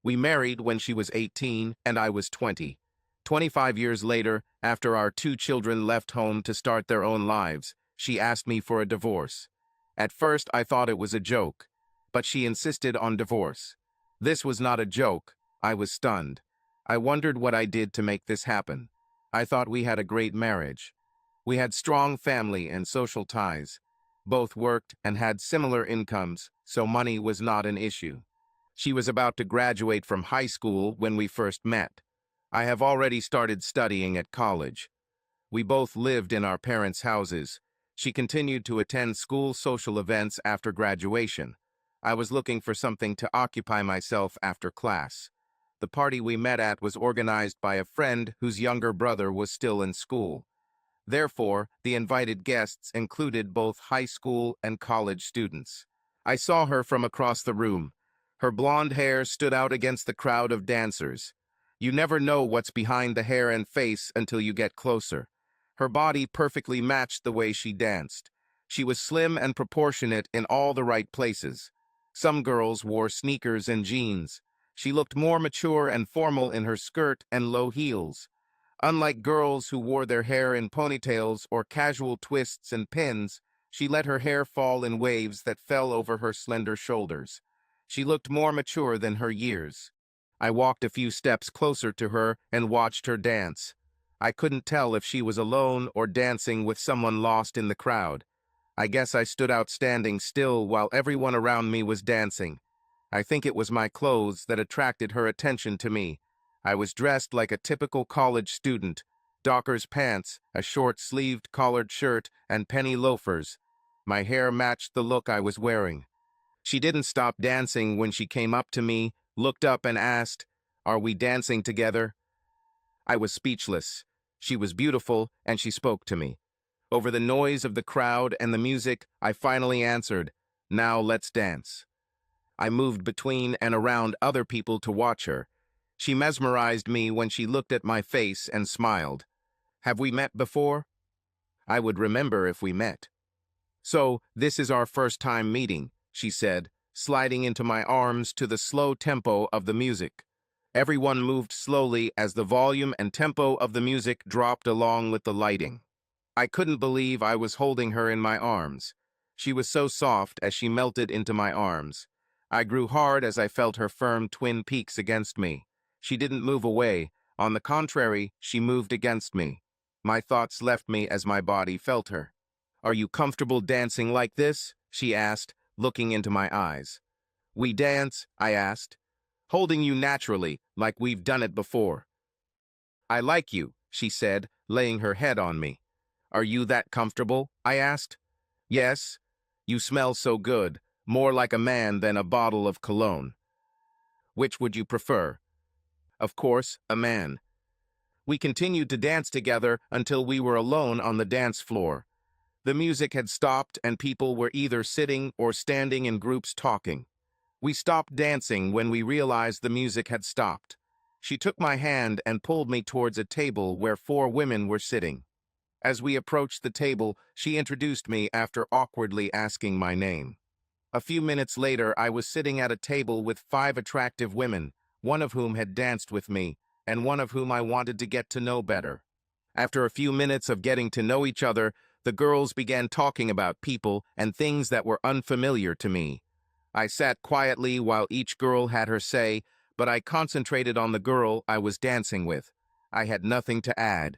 We married when she was 18 and I was 20. 25 years later, after our two children left home to start their own lives, she asked me for a divorce. At first, I thought it was a joke, but she insisted on divorce. This was not a joke. I was stunned. I wondered what I did to make this happen. I thought we had a great marriage. We had strong family and social ties. Both worked and had similar incomes, so money was not an issue. She was about to graduate from high school when we first met. I have already started studying at college. We both lived in our parents' houses. She continued to attend school social events after graduation. I was looking for something to occupy myself after class. The party we met at was organized by a friend whose younger brother was still in school. Therefore, the invited guests included both high school and college students. I saw her from across the room. Her blonde hair stood out against the crowd of dancers. You never know what's behind the hair and face until you get closer. Her body perfectly matched the way she danced. She was slim and proportionate in all the right places. Some girls wore sneakers and jeans. She looked more mature and formal in her skirt and low heels. Unlike girls who wore their hair in ponytails or casual twists and pins, she let her hair fall in waves that fell over her slender shoulders. She looked more mature than her years. I walked a few steps closer to her and watched her dance. I couldn't tell if she was alone or dancing with someone lost in the crowd. I guess I stood out standing still while everyone around me was dancing. I think it was my clothes that attracted her attention to me. I was dressed like a typical college student, Dockers pants, a short-sleeved collared shirt, and penny loafers. My hair matched the look I was wearing. She didn't stop dancing when she came up to me, looked up and asked, "Are we dancing together?" I was speechless. She was beautiful, and she spoke to me. Over the noise of the crowd and the music, I finally answered, "Now let's dance." I moved between and around other people to watch her. She mesmerized me when she looked at my face and smiled. "Have we met before?" I would remember if we met. "So, this is our first time meeting," she said, sliding into my arms to the slow tempo of the music. Everyone moved slowly as the volume and tempo of the music dropped along with the lighting. I couldn't believe I was holding her in my arms. She was so soft as she melted into my arms. I grew hard as I felt her firm twin peaks against me. She didn't move away. On the contrary, she moved against me. My thoughts left me as my body felt her. "Are you comfortable dancing like this?" she asked, looking into my eyes. "We dance?" I asked. "Holding you naturally, like we've done it before." "I like you," she said, laying her head on me. "Are you that comfortable?" I asked. "Yes. You smell so good, more like a man than a bottle of cologne." "Which would you prefer?" "Of course, a man." We continued to dance together until we were alone on the dance floor. The music had stopped and people were either sitting or standing in groups talking. We stopped dancing when we realized the music had stopped. She took my hand and pulled me towards a table where 4 women were sitting. As we approached the table, she introduced me after awkwardly asking my name. A few minutes later, I was sitting at a table with 5 attractive women, one of whom had danced with me, and one of whom I wanted to get to know better. After a few minutes of getting to know each other, the girls began talking about people and things that were unfamiliar to me. I sat quietly while each girl had her say, but I concentrated on the girl I was dancing with. I had nothing to add.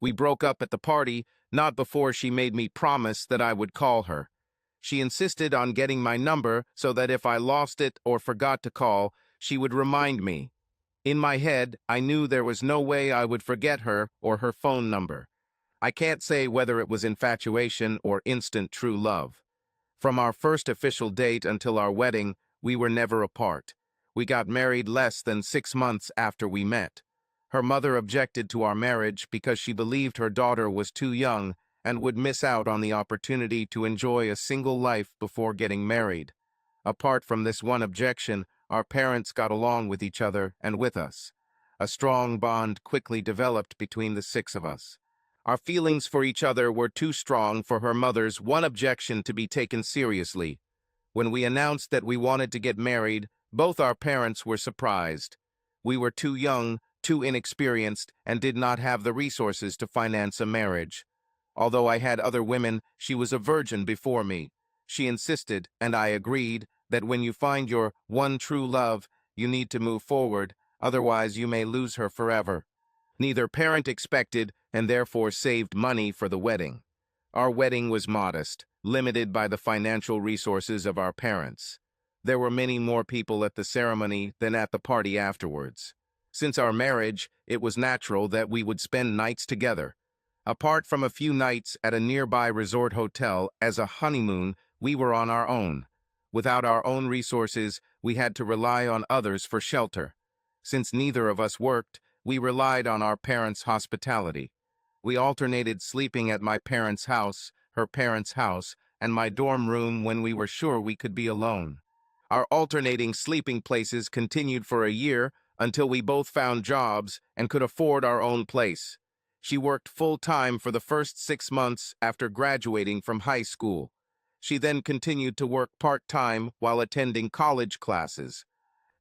We broke up at the party, not before she made me promise that I would call her. She insisted on getting my number so that if I lost it or forgot to call, she would remind me. In my head, I knew there was no way I would forget her or her phone number. I can't say whether it was infatuation or instant true love. From our first official date until our wedding, we were never apart. We got married less than 6 months after we met. Her mother objected to our marriage because she believed her daughter was too young and would miss out on the opportunity to enjoy a single life before getting married. Apart from this one objection, our parents got along with each other and with us. A strong bond quickly developed between the 6 of us. Our feelings for each other were too strong for her mother's one objection to be taken seriously. When we announced that we wanted to get married, Both our parents were surprised. We were too young, too inexperienced, and did not have the resources to finance a marriage. Although I had other women, she was a virgin before me. She insisted, and I agreed, that when you find your one true love, you need to move forward, otherwise you may lose her forever. Neither parent expected, and therefore saved money for the wedding. Our wedding was modest, limited by the financial resources of our parents. There were many more people at the ceremony than at the party afterwards. Since our marriage, it was natural that we would spend nights together. Apart from a few nights at a nearby resort hotel as a honeymoon, we were on our own. Without our own resources, we had to rely on others for shelter. Since neither of us worked, we relied on our parents' hospitality. We alternated sleeping at my parents' house, her parents' house, and my dorm room when we were sure we could be alone. Our alternating sleeping places continued for a year until we both found jobs and could afford our own place. She worked full-time for the first 6 months after graduating from high school. She then continued to work part-time while attending college classes.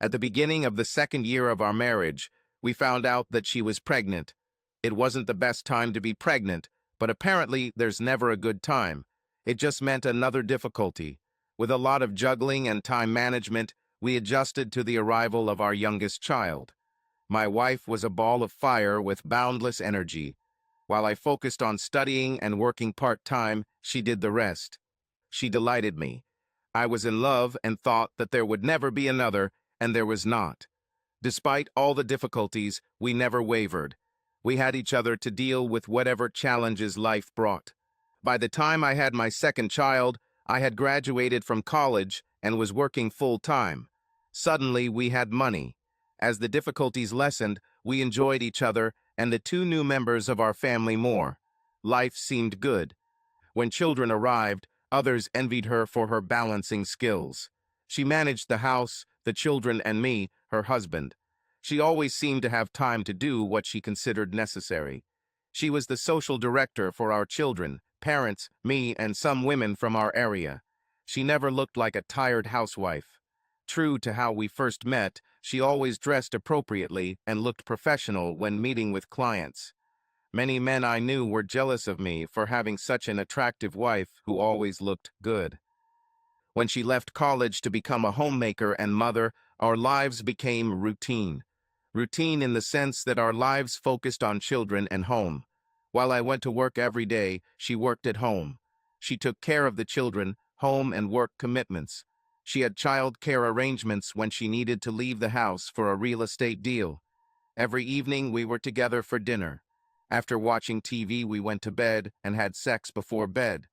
At the beginning of the second year of our marriage, we found out that she was pregnant. It wasn't the best time to be pregnant, but apparently there's never a good time. It just meant another difficulty. With a lot of juggling and time management, we adjusted to the arrival of our youngest child. My wife was a ball of fire with boundless energy. While I focused on studying and working part-time, she did the rest. She delighted me. I was in love and thought that there would never be another, and there was not. Despite all the difficulties, we never wavered. We had each other to deal with whatever challenges life brought. By the time I had my second child, I had graduated from college and was working full-time. Suddenly, we had money. As the difficulties lessened, we enjoyed each other and the 2 new members of our family more. Life seemed good. When children arrived, others envied her for her balancing skills. She managed the house, the children, and me, her husband. She always seemed to have time to do what she considered necessary. She was the social director for our children, parents, me, and some women from our area. She never looked like a tired housewife. True to how we first met, she always dressed appropriately and looked professional when meeting with clients. Many men I knew were jealous of me for having such an attractive wife who always looked good. When she left college to become a homemaker and mother, our lives became routine. Routine in the sense that our lives focused on children and home. While I went to work every day, she worked at home. She took care of the children, home and work commitments. She had child care arrangements when she needed to leave the house for a real estate deal. Every evening we were together for dinner. After watching TV, we went to bed and had sex before bed.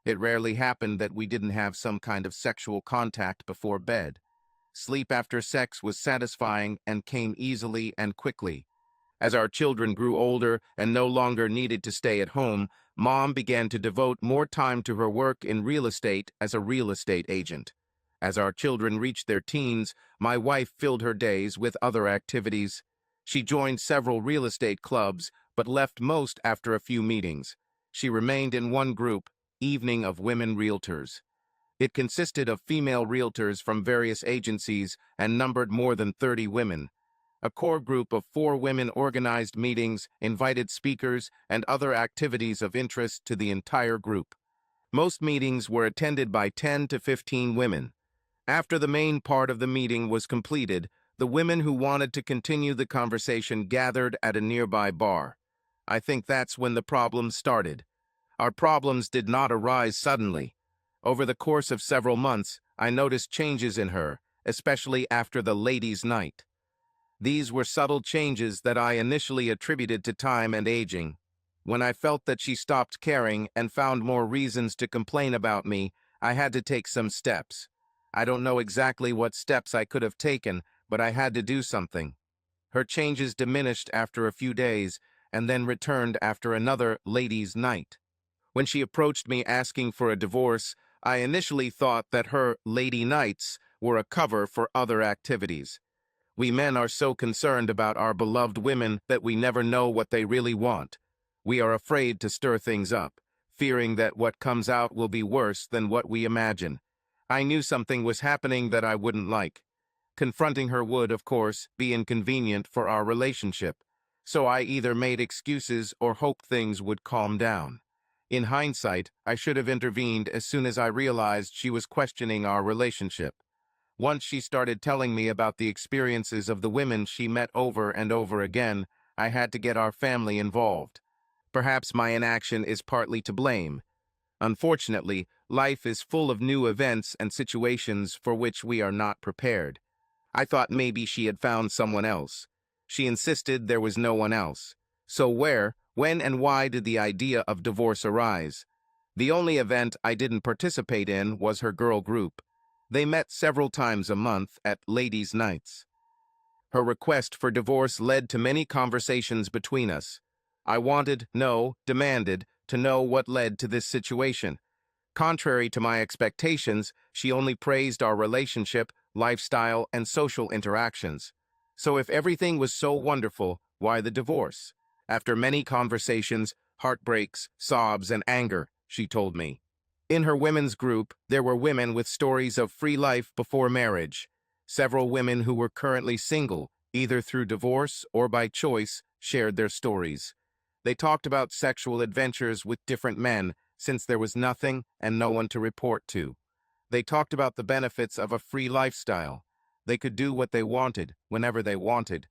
It rarely happened that we didn't have some kind of sexual contact before bed. Sleep after sex was satisfying and came easily and quickly. As our children grew older and no longer needed to stay at home, Mom began to devote more time to her work in real estate as a real estate agent. As our children reached their teens, my wife filled her days with other activities. She joined several real estate clubs, but left most after a few meetings. She remained in one group, Evening of Women Realtors. It consisted of female realtors from various agencies and numbered more than 30 women. A core group of 4 women organized meetings, invited speakers, and other activities of interest to the entire group. Most meetings were attended by 10 to 15 women. After the main part of the meeting was completed, the women who wanted to continue the conversation gathered at a nearby bar. I think that's when the problems started. Our problems did not arise suddenly. Over the course of several months, I noticed changes in her, especially after the ladies' night. These were subtle changes that I initially attributed to time and aging. When I felt that she stopped caring and found more reasons to complain about me, I had to take some steps. I don't know exactly what steps I could have taken, but I had to do something. Her changes diminished after a few days and then returned after another ladies' night. When she approached me asking for a divorce, I initially thought that her lady nights were a cover for other activities. We men are so concerned about our beloved women that we never know what they really want. We are afraid to stir things up, fearing that what comes out will be worse than what we imagine. I knew something was happening that I wouldn't like. Confronting her would, of course, be inconvenient for our relationship, so I either made excuses or hoped things would calm down. In hindsight, I should have intervened as soon as I realized she was questioning our relationship. Once she started telling me about the experiences of the women she met over and over again, I had to get our family involved. Perhaps my inaction is partly to blame. Unfortunately, life is full of new events and situations for which we are not prepared. I thought maybe she had found someone else. She insisted there was no one else. So where, when, and why did the idea of divorce arise? The only event I didn't participate in was her girl group. They met several times a month at ladies' nights. Her request for divorce led to many conversations between us. I demanded, to know what led to this situation. Contrary to my expectations, she only praised our relationship, lifestyle, and social interactions. So if everything was so wonderful, why the divorce? After many conversations, heartbreaks, sobs, and anger, she told me. In her women's group, there were women with stories of free life before marriage. Several women who were currently single, either through divorce or by choice, shared their stories. They talked about sexual adventures with different men, since there was nothing and no one to report to. They talked about the benefits of a free lifestyle. They could do what they wanted, whenever they wanted.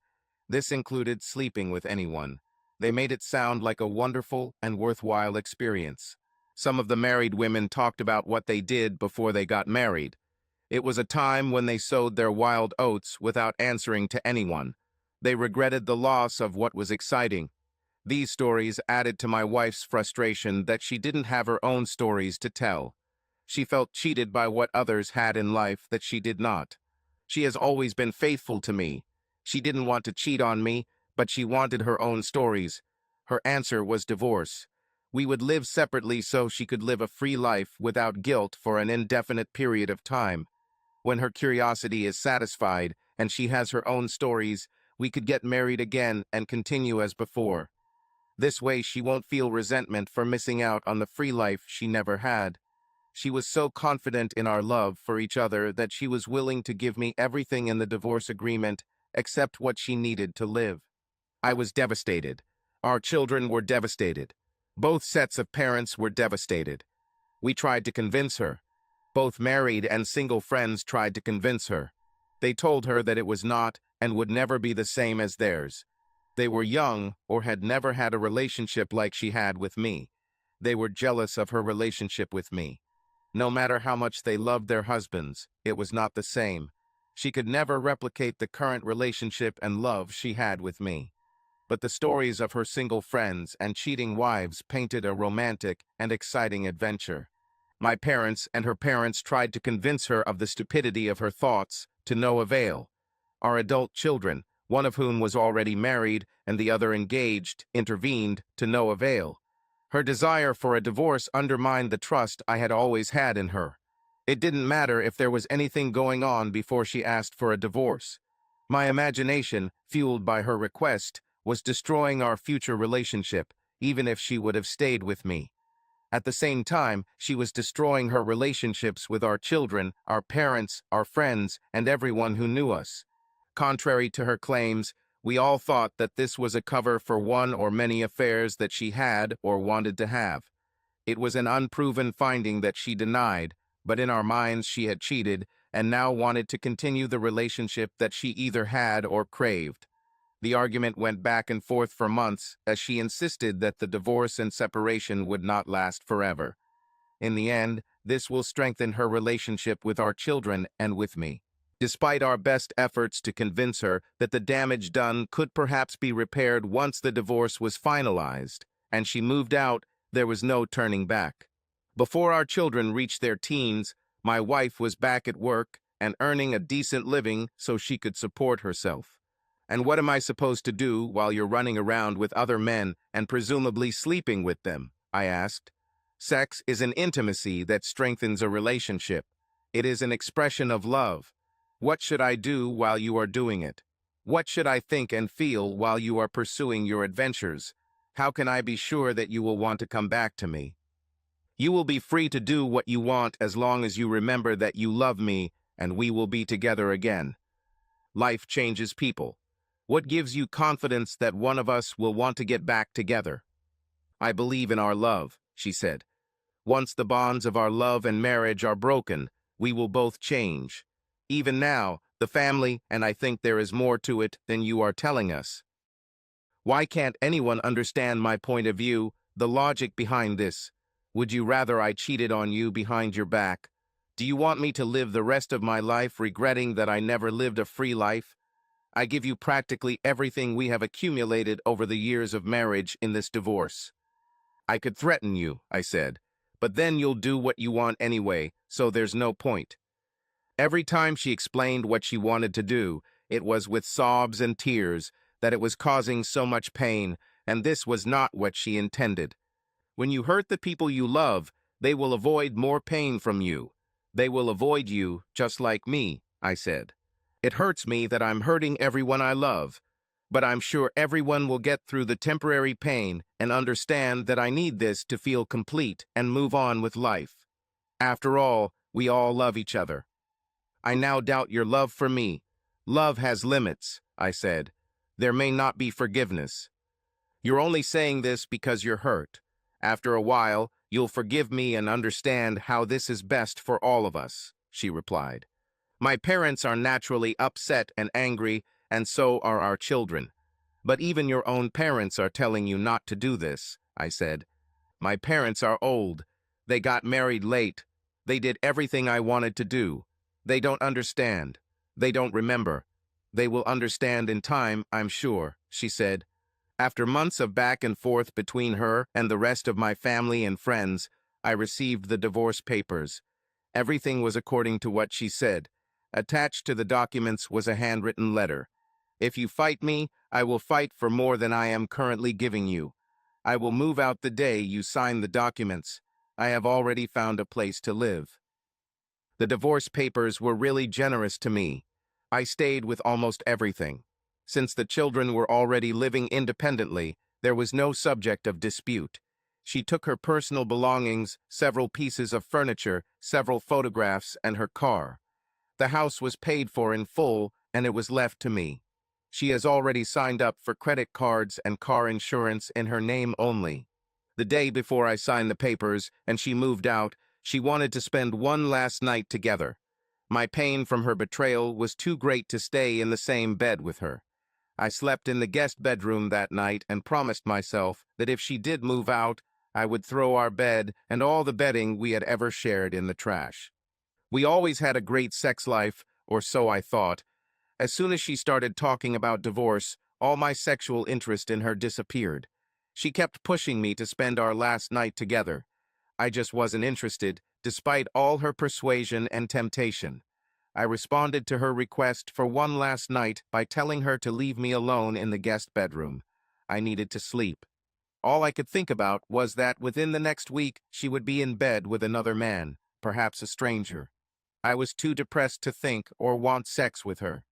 This included sleeping with anyone. They made it sound like a wonderful and worthwhile experience. Some of the married women talked about what they did before they got married. It was a time when they sowed their wild oats without answering to anyone. They regretted the loss of what was exciting. These stories added to my wife's frustration that she didn't have her own stories to tell. She felt cheated by what others had in life that she did not. She has always been faithful to me. She didn't want to cheat on me, but she wanted her own stories. Her answer was divorce. We would live separately so she could live a free life without guilt for an indefinite period of time. When her curiosity is satisfied and she has her own stories, we could get married again and continue as before. This way she won't feel resentment for missing out on the free life she never had. She was so confident in our love for each other that she was willing to give me everything in the divorce agreement except what she needed to live. I was devastated. Our children were devastated. Both sets of parents were devastated. We tried to convince her. Both married and single friends tried to convince her. They told her that it was not and would never be the same as theirs. They were young or had never had a relationship like she had with me. They were jealous of her relationship with me. No matter how much they loved their husbands, it was not the same. She could never replicate the current relationship and love she had with me. But the stories of her single friends and cheating wives painted a romantic and exciting adventure. My parents and her parents tried to convince her of the stupidity of her thoughts, to no avail. Our adult children, one of whom was already married and the other engaged, intervened, to no avail. Her desire for a divorce undermined the trust I had always had in her. It didn't matter if there was anything going on before she asked for a divorce. My imagination, fueled by her request, was destroying our future relationship, even if she would have stayed with me. At the same time, she was destroying her relationships with our children, our parents, our friends, and everyone who knew us. Contrary to her claims, we all thought that this was a cover for one or many affairs that she had or wanted to have. It was an unproven finding that she denied, but in our minds she had cheated and now wanted to continue the relationship that she either had or craved. The argument went back and forth for months as she insisted that the divorce and separation would not last forever. In the end, this will strengthen her relationship with our children and with me. Despite our best efforts to convince her that the damage done could perhaps be repaired once the divorce was finalized, and she moved out, there was no turning back. Before our children reached their teens, my wife was back at work and earning a decent living so she could support herself. And what am I supposed to do while you're running around with other men and presumably sleeping with them? I asked. Sex is an intimacy that strengthens a relationship. It is an expression of love. What should I do while you are doing it? What should I think and feel while you are pursuing your adventures? How can I be sure that you will want to come back to me? You will be free to do what you want as long as you remember that you love me and we will be together again. Life changes people. What gives you confidence that one of us will want to get back together? I believe in our love, she said. Once the bonds of our love and marriage are broken, we will both change. Even now, the family, and I think there is more to it than you are telling us. Why can't anyone understand my point of view, the logic behind this? Would you rather I cheated on you behind your back? Do you want me to live the rest of my life regretting that I never lived a free life? I give you practically everything we have accumulated over the years of marriage in this divorce. I could threaten you, I said, but then you'll do what you want anyway, so there's no point. Every time she explained what she wanted to do, it was with sobs and tears, that it was causing so much pain, and this was not what she intended. When you hurt the people you love, they will avoid more pain from you. They will avoid you, just like me, I said. It hurts me that I'm hurting everyone I love, but I'm sure everyone will get through the temporary pain and understand that I need this to feel complete and move on with life. After all, we all love each other. I now doubt your love for me. Love has limits, I said. There may not be forgiveness. You're only saying this because you're hurt. After a while, you'll forgive me and understand how this is best for all of us, she replied. My parents are naturally upset and angry, and so are our children. But even your own parents are telling you not to do this, I said. My parents are old. They got married late. They did everything I wanted to do. They don't understand. They don't remember. They will understand in time, I'm sure, she said. After months of back and forth between her and the rest of my family and friends, I received the divorce papers. Everything was according to what she said. Attached to the documents was a handwritten letter. If you fight me, I will fight for more than I am currently giving you. I will move out the day you sign the documents. I have already found a place to live. The divorce papers were really generous to me. I stayed with almost everything. Since the children were already living independently, there was no subject of dispute. She took her personal belongings, several pieces of furniture, several photographs, and her car. The house was paid for in full, and it was left to me. She has already signed up for credit cards and car insurance in her name only. The day before I signed the papers and she moved out, she wanted to spend one last night together. My pain from her betrayal was too great to stay in the same bed with her. I slept in the guest bedroom that night and promised myself that if she did move out, I would throw our bed and all the bedding we had ever shared in the trash. We always had a great sex life, or so I thought. As soon as she started talking about divorce, all my sexual interest in her disappeared. She kept pushing me to spend our last night together. I just wasn't interested, despite all her persuasion and temptation. I responded to her request for one last night by telling her to leave me alone in the guest bedroom. I needed to sleep. All I could think about was that within the next week she would be in bed with another man, perhaps a stranger. I was too depressed to think or want sex with her.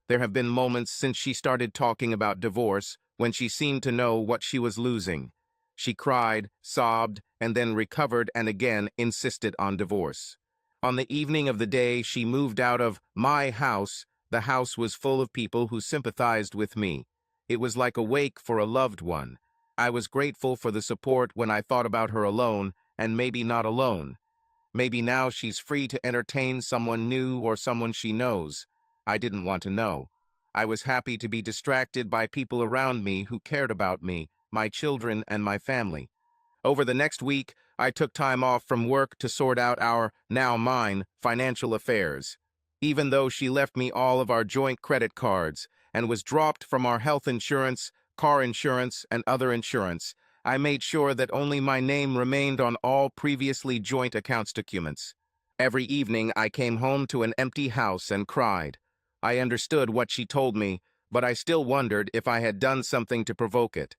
There have been moments since she started talking about divorce when she seemed to know what she was losing. She cried, sobbed, and then recovered and again insisted on divorce. On the evening of the day she moved out of my house, the house was full of people who sympathized with me. It was like a wake for a loved one. I was grateful for the support when I thought about her alone, and maybe not alone. Maybe now she's free to entertain someone new or someone she knows. I didn't want to know. I was happy to be distracted by people around me who cared about me, my children, and my family. Over the next week, I took time off from work to sort out our, now mine, financial affairs. Even though she left me all of our joint credit cards and was dropped from our health insurance, car insurance, and other insurance, I made sure that only my name remained on all previously joint accounts documents. Every evening, I came home to an empty house and cried. I understood what she told me, but I still wondered if I had done something to provoke it.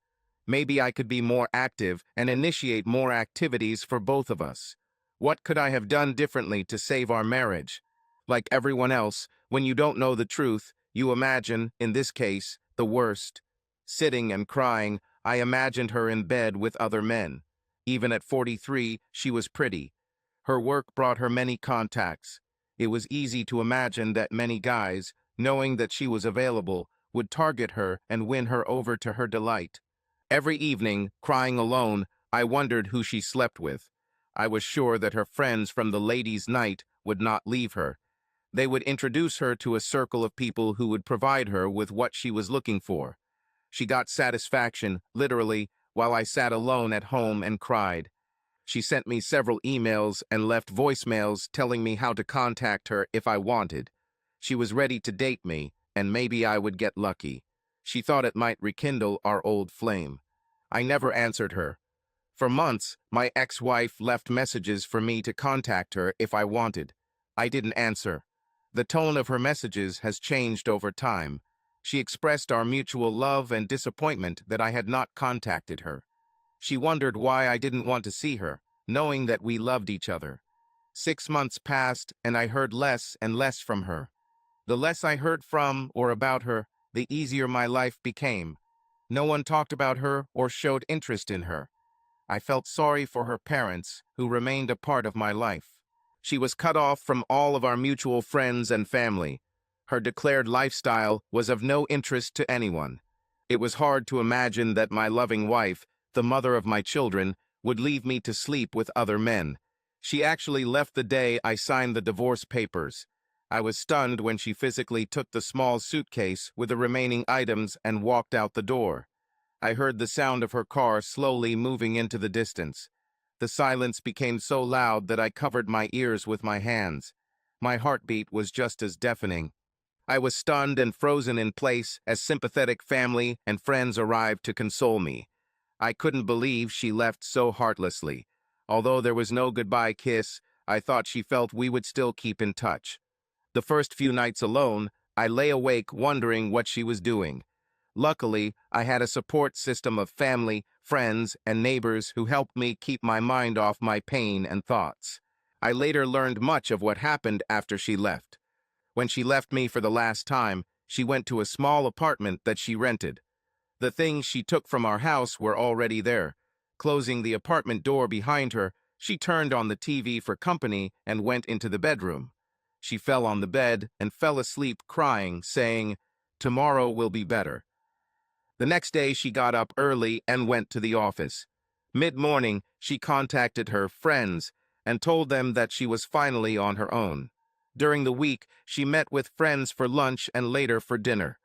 Maybe I could be more active and initiate more activities for both of us. What could I have done differently to save our marriage? Like everyone else, when you don't know the truth, you imagine, in this case, the worst. Sitting and crying, I imagined her in bed with other men. Even at 43, she was pretty. Her work brought her many contacts. It was easy to imagine that many guys, knowing that she was available, would target her and win her over to her delight. Every evening, crying alone, I wondered who she slept with. I was sure that her friends from the ladies' night would not leave her. They would introduce her to a circle of people who would provide her with what she was looking for. She got satisfaction, literally, while I sat alone at home and cried. She sent me several emails and left voicemails telling me how to contact her if I wanted. She was ready to date me, and maybe I would get lucky. She thought it might rekindle our old flame. I never answered her. For months, my ex-wife left messages for me to contact her if I wanted. I didn't answer. The tone of her messages has changed over time. She expressed our mutual love and disappointment that I had not contacted her. She wondered why I didn't want to see her, knowing that we loved each other. 6 months passed, and I heard less and less from her. The less I heard from or about her, the easier my life became. No one talked about her or showed interest in her. I felt sorry for her parents, who remained a part of my life. She was cut off from all of our mutual friends and family. Her declared lifestyle was of no interest to anyone. It was hard to imagine that my loving wife, the mother of my children, would leave me to sleep with other men. She actually left the day I signed the divorce papers. I was stunned when she physically took the small suitcase with the remaining items and walked out the door. I heard the sound of her car slowly moving into the distance. The silence became so loud that I covered my ears with my hands. My heartbeat was just as deafening. I was stunned and frozen in place as sympathetic family and friends arrived to console me. I couldn't believe she left so heartlessly. Although there was no goodbye kiss, I thought she felt we would still keep in touch. The first few nights alone, I lay awake wondering what she was doing. Luckily, I had a support system of family, friends, and neighbors who helped me keep my mind off my pain and thoughts. I later learned much of what happened after she left. When she left me for the last time, she went to a small apartment that she rented. The things she took from our house were already there. Closing the apartment door behind her, she turned on the TV for company and went into the bedroom. She fell on the bed and fell asleep crying, saying, "Tomorrow will be better." The next day, she got up early and went to the office. Mid-morning, she contacted her friends and told them that she was finally on her own. During the week, she met with friends for lunch and later for dinner.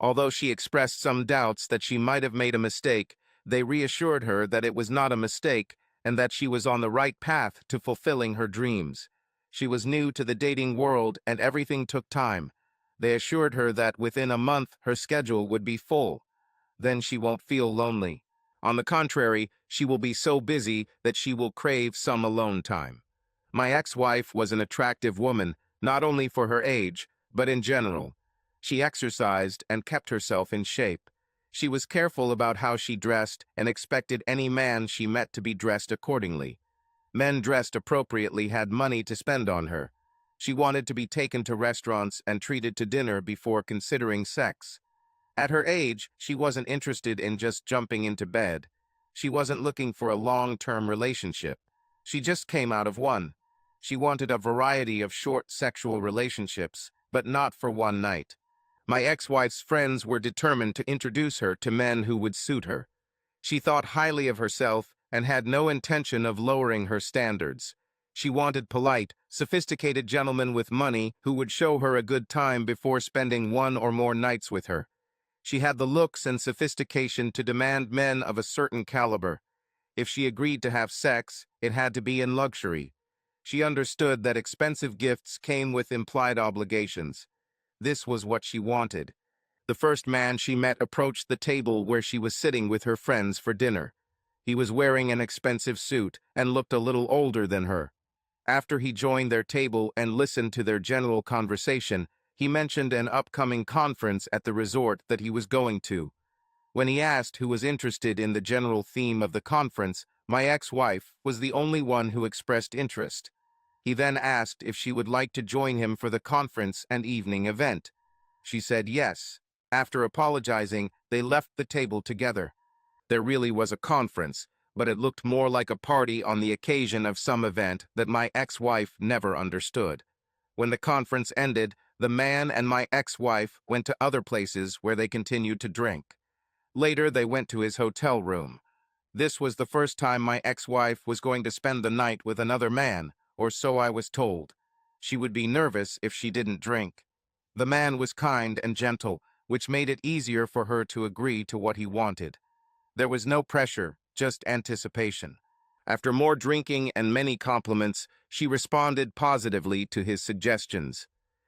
Although she expressed some doubts that she might have made a mistake, they reassured her that it was not a mistake and that she was on the right path to fulfilling her dreams. She was new to the dating world and everything took time. They assured her that within a month her schedule would be full. Then she won't feel lonely. On the contrary, she will be so busy that she will crave some alone time. My ex-wife was an attractive woman, not only for her age, but in general. She exercised and kept herself in shape. She was careful about how she dressed and expected any man she met to be dressed accordingly. Men dressed appropriately had money to spend on her. She wanted to be taken to restaurants and treated to dinner before considering sex. At her age, she wasn't interested in just jumping into bed. She wasn't looking for a long-term relationship. She just came out of one. She wanted a variety of short sexual relationships, but not for one night. My ex-wife's friends were determined to introduce her to men who would suit her. She thought highly of herself and had no intention of lowering her standards. She wanted polite, sophisticated gentlemen with money who would show her a good time before spending one or more nights with her. She had the looks and sophistication to demand men of a certain caliber. If she agreed to have sex, it had to be in luxury. She understood that expensive gifts came with implied obligations. This was what she wanted. The first man she met approached the table where she was sitting with her friends for dinner. He was wearing an expensive suit and looked a little older than her. After he joined their table and listened to their general conversation, he mentioned an upcoming conference at the resort that he was going to. When he asked who was interested in the general theme of the conference, my ex-wife was the only one who expressed interest. He then asked if she would like to join him for the conference and evening event. She said yes. After apologizing, they left the table together. There really was a conference, but it looked more like a party on the occasion of some event that my ex-wife never understood. When the conference ended, The man and my ex-wife went to other places where they continued to drink. Later, they went to his hotel room. This was the first time my ex-wife was going to spend the night with another man, or so I was told. She would be nervous if she didn't drink. The man was kind and gentle, which made it easier for her to agree to what he wanted. There was no pressure, just anticipation. After more drinking and many compliments, she responded positively to his suggestions.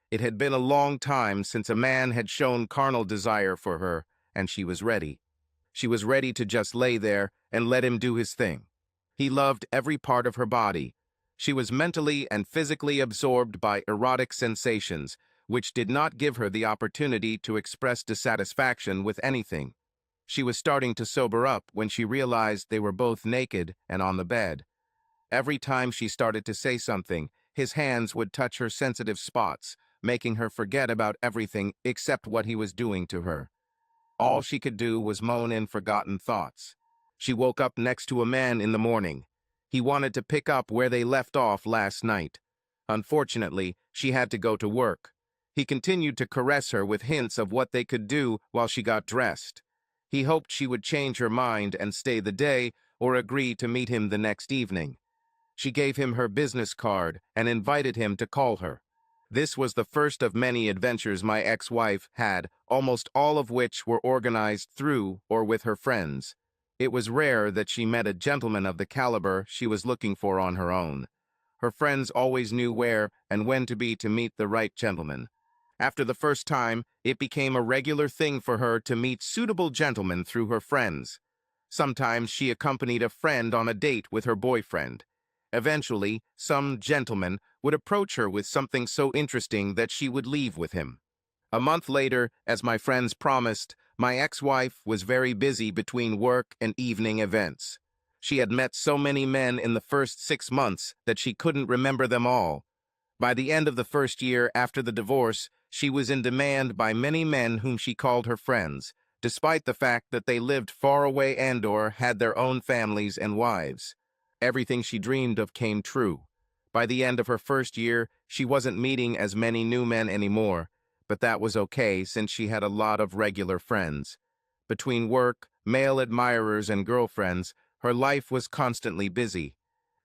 It had been a long time since a man had shown carnal desire for her, and she was ready. She was ready to just lay there and let him do his thing. He loved every part of her body. She was mentally and physically absorbed by erotic sensations, which did not give her the opportunity to express dissatisfaction with anything. She was starting to sober up when she realized they were both naked and on the bed. Every time she started to say something, his hands would touch her sensitive spots, making her forget about everything except what he was doing to her. All she could do was moan in forgotten thoughts. She woke up next to a man in the morning. He wanted to pick up where they left off last night. Unfortunately, she had to go to work. He continued to caress her with hints of what they could do while she got dressed. He hoped she would change her mind and stay the day or agree to meet him the next evening. She gave him her business card and invited him to call her. This was the first of many adventures my ex-wife had, almost all of which were organized through or with her friends. It was rare that she met a gentleman of the caliber she was looking for on her own. Her friends always knew where and when to be to meet the right gentleman. After the first time, it became a regular thing for her to meet suitable gentlemen through her friends. Sometimes she accompanied a friend on a date with her boyfriend. Eventually, some gentleman would approach her with something so interesting that she would leave with him. A month later, as my friends promised, my ex-wife was very busy between work and evening events. She had met so many men in the first 6 months that she couldn't remember them all. By the end of the first year after the divorce, she was in demand by many men whom she called her friends, despite the fact that they lived far away and/or had their own families and wives. Everything she dreamed of came true. By the end of her first year, she wasn't meeting as many new men anymore, but that was okay since she had a lot of regular friends. Between work, male admirers, and girlfriends, her life was constantly busy.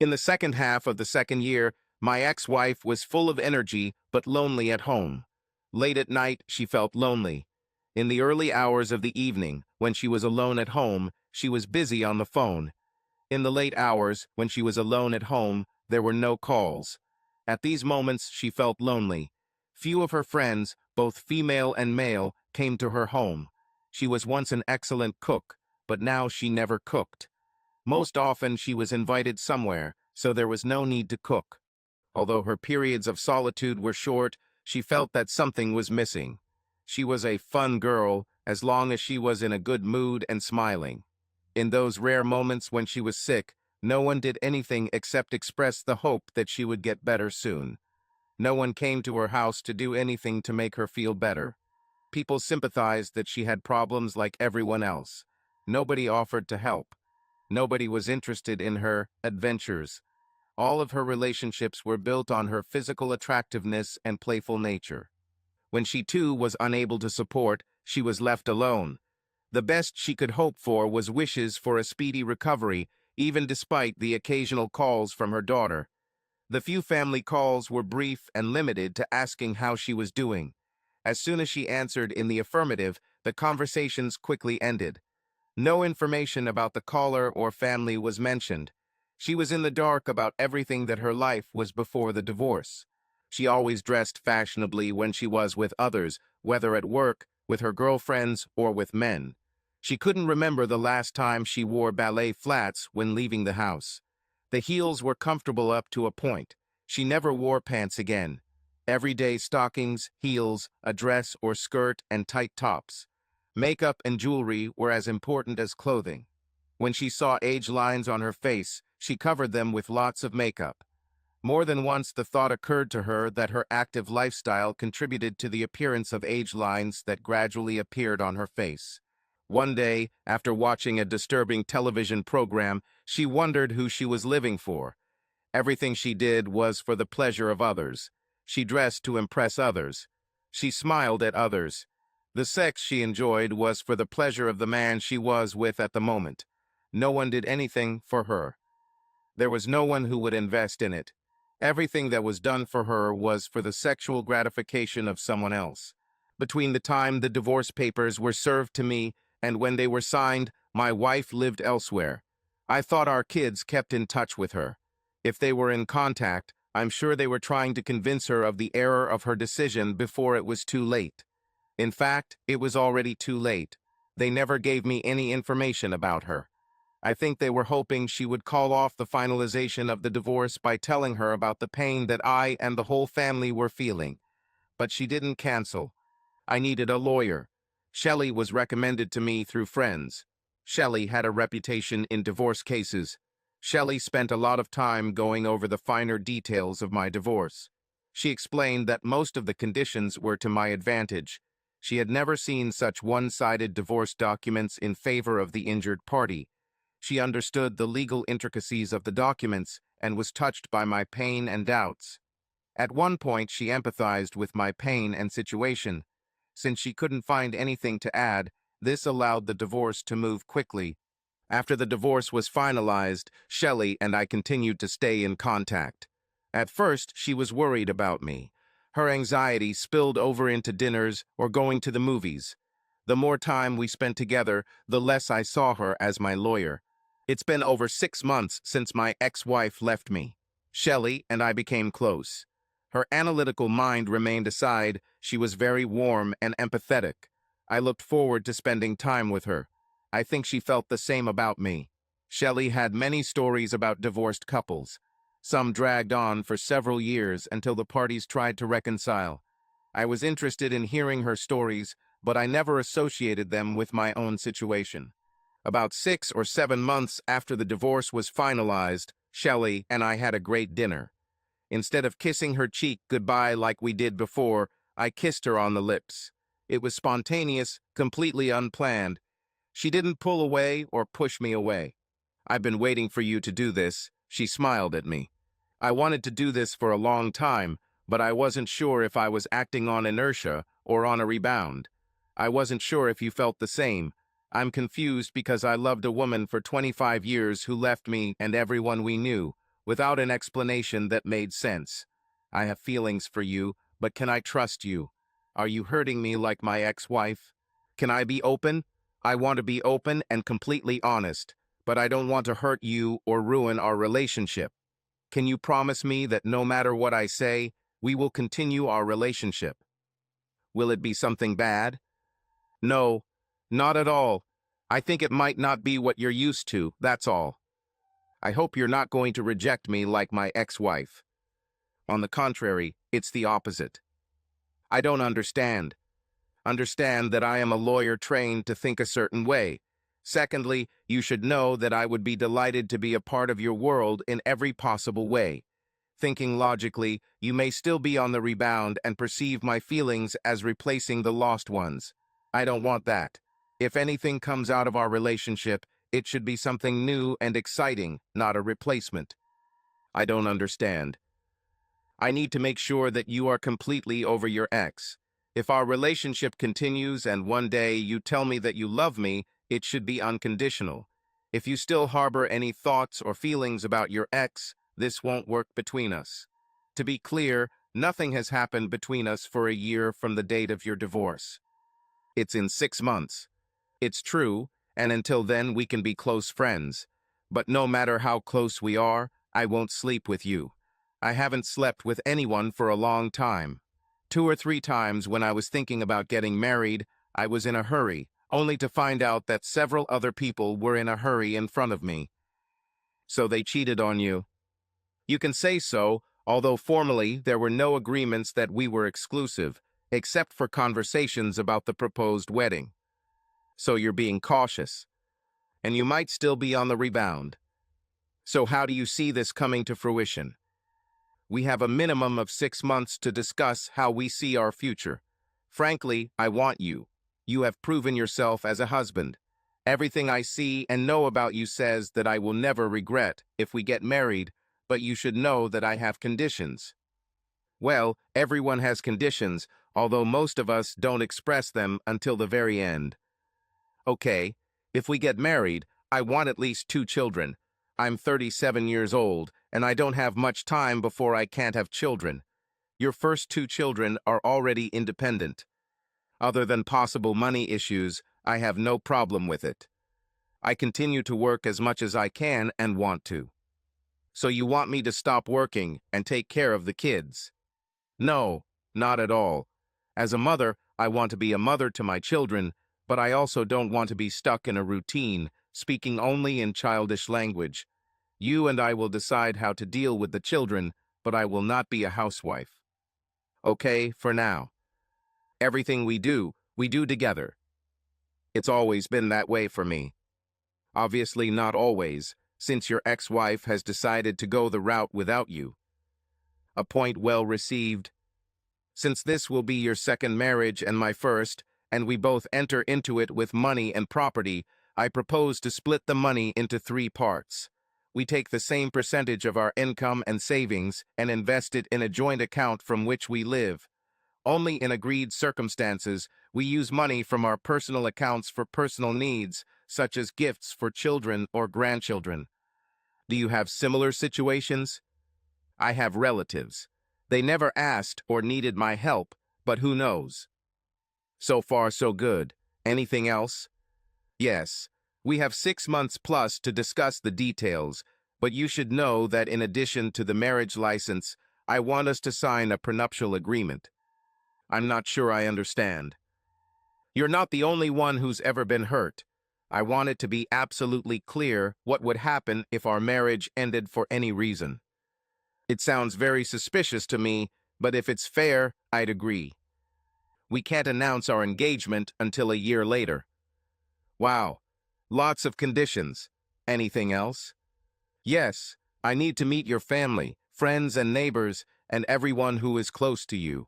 In the second half of the second year, my ex-wife was full of energy but lonely at home. Late at night, she felt lonely. In the early hours of the evening, when she was alone at home, she was busy on the phone. In the late hours, when she was alone at home, there were no calls. At these moments, she felt lonely. Few of her friends, both female and male, came to her home. She was once an excellent cook, but now she never cooked. Most often, she was invited somewhere, so there was no need to cook. Although her periods of solitude were short, she felt that something was missing. She was a fun girl as long as she was in a good mood and smiling. In those rare moments when she was sick, no one did anything except express the hope that she would get better soon. No one came to her house to do anything to make her feel better. People sympathized that she had problems like everyone else. Nobody offered to help. Nobody was interested in her adventures. All of her relationships were built on her physical attractiveness and playful nature. When she too was unable to support, she was left alone. The best she could hope for was wishes for a speedy recovery, even despite the occasional calls from her daughter. The few family calls were brief and limited to asking how she was doing. As soon as she answered in the affirmative, the conversations quickly ended. No information about the caller or family was mentioned. She was in the dark about everything that her life was before the divorce. She always dressed fashionably when she was with others, whether at work, with her girlfriends, or with men. She couldn't remember the last time she wore ballet flats when leaving the house. The heels were comfortable up to a point. She never wore pants again. Everyday stockings, heels, a dress or skirt, and tight tops. Makeup and jewelry were as important as clothing. When she saw age lines on her face, she covered them with lots of makeup. More than once the thought occurred to her that her active lifestyle contributed to the appearance of age lines that gradually appeared on her face. One day, after watching a disturbing television program, she wondered who she was living for. Everything she did was for the pleasure of others. She dressed to impress others. She smiled at others. The sex she enjoyed was for the pleasure of the man she was with at the moment. No one did anything for her. There was no one who would invest in it. Everything that was done for her was for the sexual gratification of someone else. Between the time the divorce papers were served to me and when they were signed, my wife lived elsewhere. I thought our kids kept in touch with her. If they were in contact, I'm sure they were trying to convince her of the error of her decision before it was too late. In fact, it was already too late. They never gave me any information about her. I think they were hoping she would call off the finalization of the divorce by telling her about the pain that I and the whole family were feeling. But she didn't cancel. I needed a lawyer. Shelley was recommended to me through friends. Shelley had a reputation in divorce cases. Shelley spent a lot of time going over the finer details of my divorce. She explained that most of the conditions were to my advantage. She had never seen such one-sided divorce documents in favor of the injured party. She understood the legal intricacies of the documents and was touched by my pain and doubts. At one point, she empathized with my pain and situation. Since she couldn't find anything to add, this allowed the divorce to move quickly. After the divorce was finalized, Shelley and I continued to stay in contact. At first, she was worried about me. Her anxiety spilled over into dinners or going to the movies. The more time we spent together, the less I saw her as my lawyer. It's been over 6 months since my ex-wife left me. Shelley and I became close. Her analytical mind remained aside. She was very warm and empathetic. I looked forward to spending time with her. I think she felt the same about me. Shelley had many stories about divorced couples. Some dragged on for several years until the parties tried to reconcile. I was interested in hearing her stories, but I never associated them with my own situation. About 6 or 7 months after the divorce was finalized, Shelley and I had a great dinner. Instead of kissing her cheek goodbye like we did before, I kissed her on the lips. It was spontaneous, completely unplanned. She didn't pull away or push me away. "I've been waiting for you to do this," she smiled at me. I wanted to do this for a long time, but I wasn't sure if I was acting on inertia or on a rebound. I wasn't sure if you felt the same. I'm confused because I loved a woman for 25 years who left me and everyone we knew, without an explanation that made sense. I have feelings for you, but can I trust you? Are you hurting me like my ex-wife? Can I be open? I want to be open and completely honest, but I don't want to hurt you or ruin our relationship. Can you promise me that no matter what I say, we will continue our relationship? Will it be something bad? No, not at all. I think it might not be what you're used to, that's all. I hope you're not going to reject me like my ex-wife. On the contrary, it's the opposite. I don't understand. Understand that I am a lawyer trained to think a certain way. Secondly, you should know that I would be delighted to be a part of your world in every possible way. Thinking logically, you may still be on the rebound and perceive my feelings as replacing the lost ones. I don't want that. If anything comes out of our relationship, it should be something new and exciting, not a replacement. I don't understand. I need to make sure that you are completely over your ex. If our relationship continues and one day you tell me that you love me, it should be unconditional. If you still harbor any thoughts or feelings about your ex, this won't work between us. To be clear, nothing has happened between us for a year from the date of your divorce. It's in 6 months. It's true, and until then we can be close friends. But no matter how close we are, I won't sleep with you. I haven't slept with anyone for a long time. 2 or 3 times when I was thinking about getting married, I was in a hurry, only to find out that several other people were in a hurry in front of me. So they cheated on you. You can say so, although formally there were no agreements that we were exclusive, except for conversations about the proposed wedding. So you're being cautious, and you might still be on the rebound. So how do you see this coming to fruition? We have a minimum of 6 months to discuss how we see our future. Frankly, I want you. You have proven yourself as a husband. Everything I see and know about you says that I will never regret if we get married, but you should know that I have conditions. Well, everyone has conditions, although most of us don't express them until the very end. Okay, if we get married, I want at least 2 children. I'm 37 years old, and I don't have much time before I can't have children. Your first 2 children are already independent. Other than possible money issues, I have no problem with it. I continue to work as much as I can and want to. So you want me to stop working and take care of the kids? No, not at all. As a mother, I want to be a mother to my children, but I also don't want to be stuck in a routine, speaking only in childish language. You and I will decide how to deal with the children, but I will not be a housewife. Okay, for now. Everything we do together. It's always been that way for me. Obviously not always, since your ex-wife has decided to go the route without you. A point well received. Since this will be your second marriage and my first, and we both enter into it with money and property, I propose to split the money into 3 parts. We take the same percentage of our income and savings and invest it in a joint account from which we live. Only in agreed circumstances, we use money from our personal accounts for personal needs, such as gifts for children or grandchildren. Do you have similar situations? I have relatives. They never asked or needed my help, but who knows? So far, so good. Anything else? Yes. We have 6 months plus to discuss the details, but you should know that in addition to the marriage license, I want us to sign a prenuptial agreement. I'm not sure I understand. You're not the only one who's ever been hurt. I want it to be absolutely clear what would happen if our marriage ended for any reason. It sounds very suspicious to me, but if it's fair, I'd agree. We can't announce our engagement until a year later. Wow, lots of conditions. Anything else? Yes, I need to meet your family, friends and neighbors, and everyone who is close to you.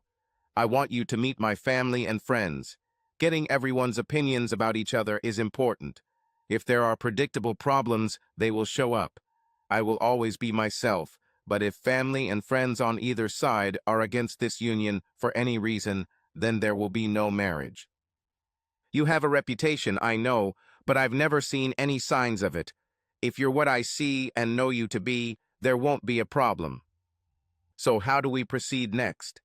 I want you to meet my family and friends. Getting everyone's opinions about each other is important. If there are predictable problems, they will show up. I will always be myself, but if family and friends on either side are against this union for any reason, then there will be no marriage. You have a reputation, I know, but I've never seen any signs of it. If you're what I see and know you to be, there won't be a problem. So how do we proceed next?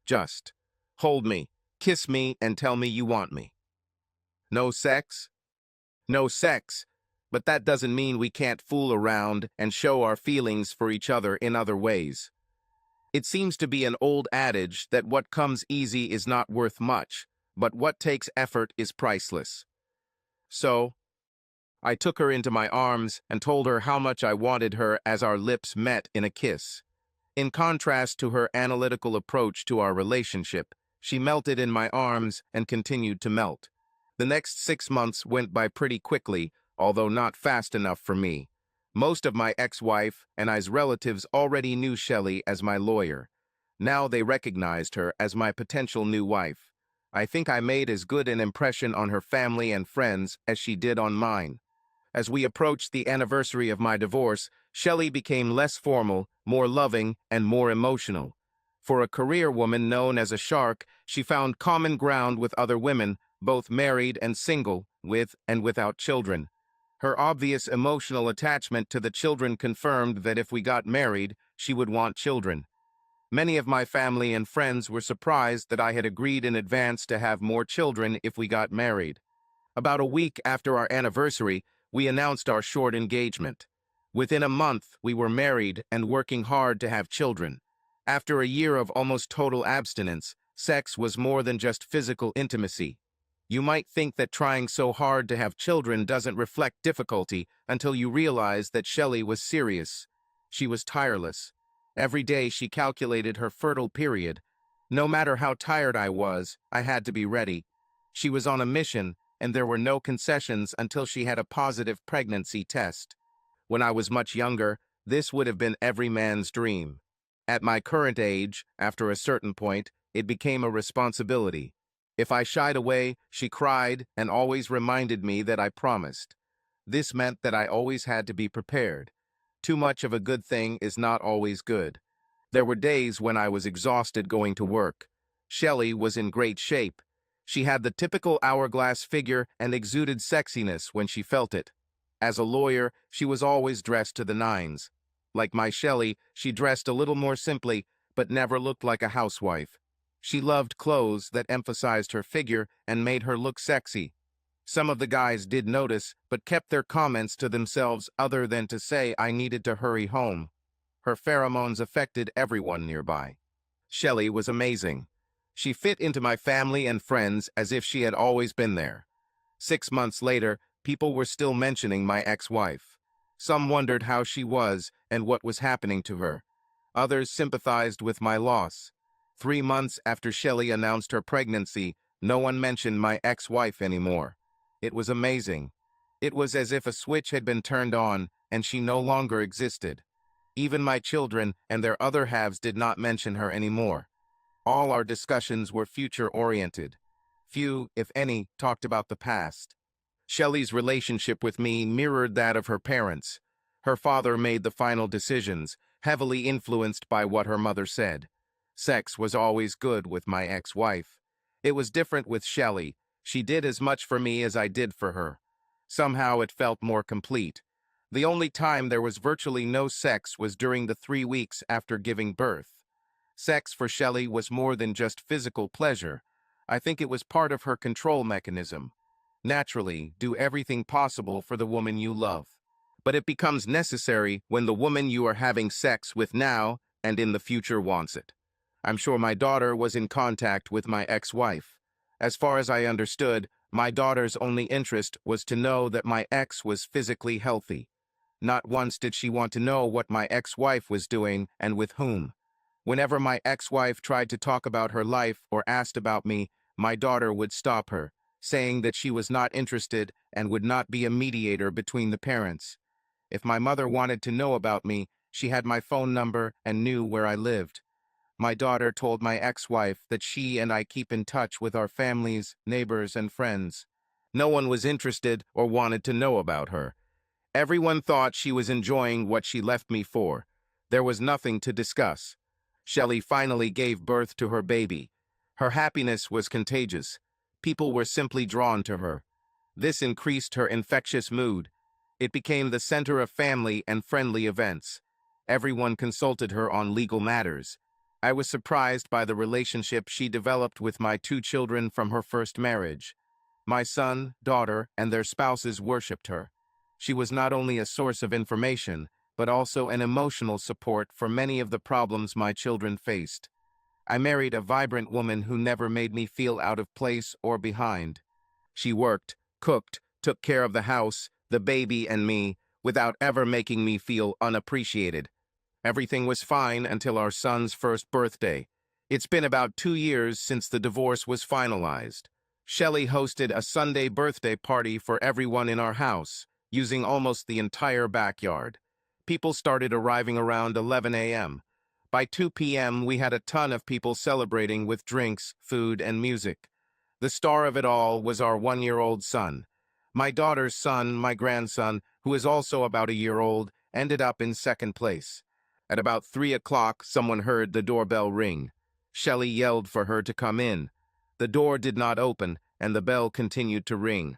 Just hold me, kiss me, and tell me you want me. No sex? No sex, but that doesn't mean we can't fool around and show our feelings for each other in other ways. It seems to be an old adage that what comes easy is not worth much, but what takes effort is priceless. So, I took her into my arms and told her how much I wanted her as our lips met in a kiss. In contrast to her analytical approach to our relationship, she melted in my arms and continued to melt. The next 6 months went by pretty quickly, although not fast enough for me. Most of my ex-wife and I's relatives already knew Shelley as my lawyer. Now they recognized her as my potential new wife. I think I made as good an impression on her family and friends as she did on mine. As we approached the anniversary of my divorce, Shelley became less formal, more loving, and more emotional. For a career woman known as a shark, she found common ground with other women, both married and single, with and without children. Her obvious emotional attachment to the children confirmed that if we got married, she would want children. Many of my family and friends were surprised that I had agreed in advance to have more children if we got married. About a week after our anniversary, we announced our short engagement. Within a month, we were married and working hard to have children. After a year of almost total abstinence, sex was more than just physical intimacy. You might think that trying so hard to have children doesn't reflect difficulty until you realize that Shelley was serious. She was tireless. Every day she calculated her fertile period. No matter how tired I was, I had to be ready. She was on a mission, and there were no concessions until she had a positive pregnancy test. When I was much younger, this would have been every man's dream. At my current age, after a certain point, it became a responsibility. If I shied away, she cried and always reminded me that I promised. This meant that I always had to be prepared. Too much of a good thing is not always good. There were days when I was exhausted going to work. Shelley was in great shape. She had the typical hourglass figure and exuded sexiness when she felt it. As a lawyer, she was always dressed to the nines. Like my Shelley, she dressed a little more simply, but never looked like a housewife. She loved clothes that emphasized her figure and made her look sexy. Some of the guys did notice, but kept their comments to themselves other than to say I needed to hurry home. Her pheromones affected everyone nearby. Shelley was amazing. She fit into my family and friends as if she had always been there. 6 months later, people were still mentioning my ex-wife. Some wondered how she was and what was happening to her. Others sympathized with my loss. 3 months after Shelley announced her pregnancy, no one mentioned my ex-wife anymore. It was amazing. It was as if a switch had been turned on and she no longer existed. Even my children and their other halves did not mention her anymore. All our discussions were future-oriented. Few, if any, talked about the past. Shelley's relationship with me mirrored that of her parents. Her father made the final decisions, heavily influenced by what her mother said. Sex was always good with my ex-wife. It was different with Shelley. She did as much for me as I did for her. Somehow it felt more complete. The only time there was virtually no sex was during the 3 weeks after giving birth. Sex for Shelley was more than just physical pleasure. I think it was part of her control mechanism. Naturally, do everything possible for the woman you love. But it becomes necessary when the woman you are having sex with now and in the future wants it. I'm sure my daughter was in contact with my ex-wife. As far as I understood, my daughter's only interest was to know that my ex was physically healthy. Not once did she want to know what my ex-wife was doing and with whom. Whenever my ex-wife tried to talk about her life or asked about me, my daughter would stop her, saying that she was not interested and would not be a mediator between the parents. If my mother wanted to know about me, she had my phone number and knew where I lived. My daughter told my ex-wife that she and I keep in touch with our families, neighbors, and friends. No one was interested or wanted to know about her. Everyone thought she was enjoying what she left me for. There was nothing to discuss. Shelley finally gave birth to her baby. Her happiness was contagious. People were simply drawn to her. This increased her infectious mood. It became the center of family and friendly events. Everyone consulted her on legal matters. I was surprised by the relationship she developed with my 2 children from her first marriage. My son, daughter, and their spouses worshipped her. She was not only a source of information, but also an emotional support for many of the problems my children faced. I married a vibrant woman who never made me feel out of place or behind. She worked, cooked, took care of the house, the baby, and me, without ever making me feel unappreciated. Everything was fine until our son's first birthday. It's been about 2 years since the divorce was finalized. Shelley hosted a Sunday birthday party for everyone in our house, using almost the entire backyard. People started arriving around 11 a.m. By 2 p.m., we had a ton of people celebrating with drinks, food, and music. The star of it all was our 1-year-old son. My daughter's son, my grandson, who is also about a year old, ended up in second place. At about 3 o'clock, someone heard the doorbell ring. Shelley yelled for her to come in. The door did not open, and the bell continued to ring.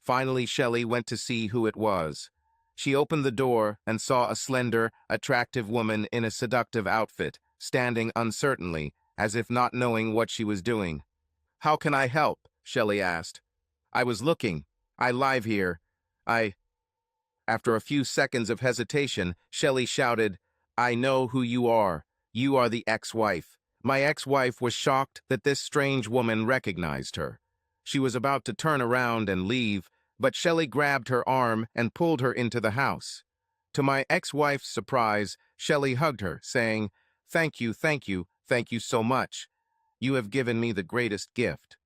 Finally, Shelley went to see who it was. She opened the door and saw a slender, attractive woman in a seductive outfit, standing uncertainly, as if not knowing what she was doing. "How can I help?" Shelley asked. "I was looking. I live here. After a few seconds of hesitation, Shelley shouted, "I know who you are. You are the ex-wife." My ex-wife was shocked that this strange woman recognized her. She was about to turn around and leave, but Shelley grabbed her arm and pulled her into the house. To my ex-wife's surprise, Shelley hugged her, saying, "Thank you, thank you, thank you so much. You have given me the greatest gift."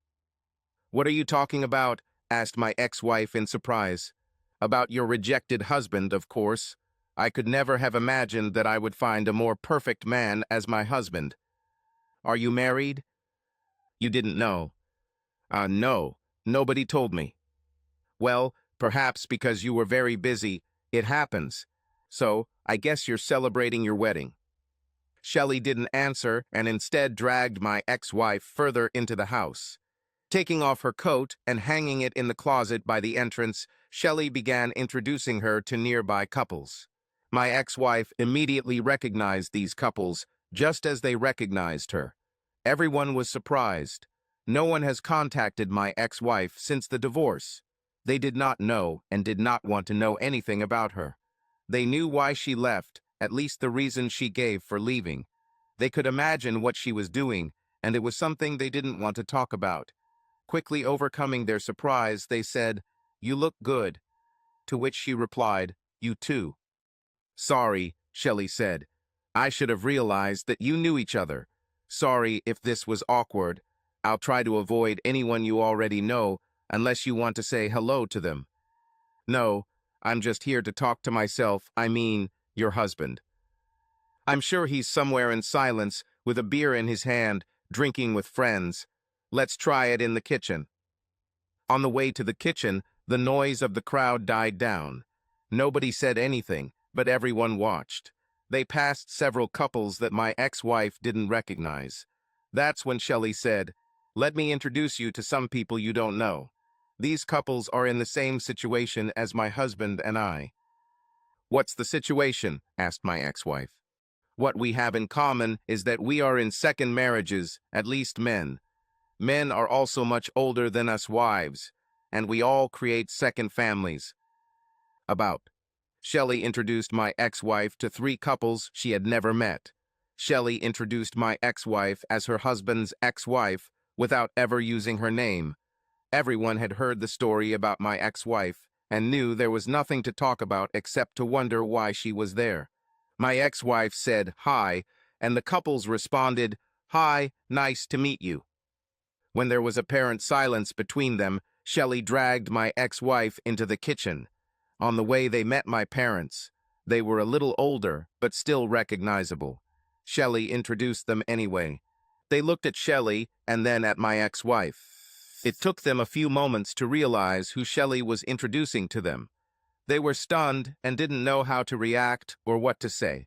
"What are you talking about?" asked my ex-wife in surprise. "About your rejected husband, of course. I could never have imagined that I would find a more perfect man as my husband." "Are you married?" "You didn't know?" No. Nobody told me." "Well, perhaps because you were very busy. It happens. So, I guess you're celebrating your wedding." Shelley didn't answer and instead dragged my ex-wife further into the house. Taking off her coat and hanging it in the closet by the entrance, Shelley began introducing her to nearby couples. My ex-wife immediately recognized these couples, just as they recognized her. Everyone was surprised. No one has contacted my ex-wife since the divorce. They did not know and did not want to know anything about her. They knew why she left, at least the reason she gave for leaving. They could imagine what she was doing, and it was something they didn't want to talk about. Quickly overcoming their surprise, they said, "You look good." To which she replied, "You too." "Sorry," Shelley said. "I should have realized that you knew each other. Sorry if this was awkward. I'll try to avoid anyone you already know, unless you want to say hello to them." "No, I'm just here to talk to myself, I mean, your husband. I'm sure he's somewhere in silence, with a beer in his hand, drinking with friends. Let's try it in the kitchen." On the way to the kitchen, the noise of the crowd died down. Nobody said anything, but everyone watched. They passed several couples that my ex-wife didn't recognize. That's when Shelley said, "Let me introduce you to some people you don't know. These couples are in the same situation as my husband and I." "What's the situation?" asked my ex-wife. "What we have in common is that we are in second marriages, at least men. Men are also much older than us wives, and we all create second families." About. Shelley introduced my ex-wife to 3 couples she had never met. Shelley introduced my ex-wife as her husband's ex-wife without ever using her name. Everyone had heard the story about my ex-wife and knew there was nothing to talk about except to wonder why she was there. My ex-wife said, "Hi," and the couples responded, "Hi, nice to meet you." When there was apparent silence between them, Shelley dragged my ex-wife into the kitchen. On the way they met my parents. They were a little older, but still recognizable. Shelley introduced them anyway. They looked at Shelley and then at my ex-wife. It took them a few moments to realize who Shelley was introducing to them. They were stunned and didn't know how to react or what to say.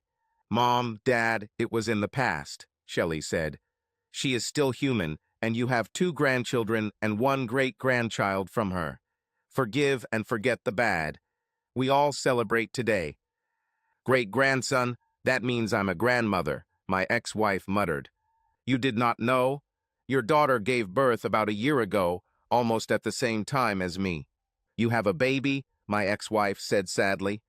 "Mom, Dad, it was in the past," Shelley said. "She is still human, and you have 2 grandchildren and 1 great-grandchild from her. Forgive and forget the bad. We all celebrate today." "Great-grandson, that means I'm a grandmother," my ex-wife muttered. "You did not know? Your daughter gave birth about a year ago, almost at the same time as me." "You have a baby?" my ex-wife said sadly.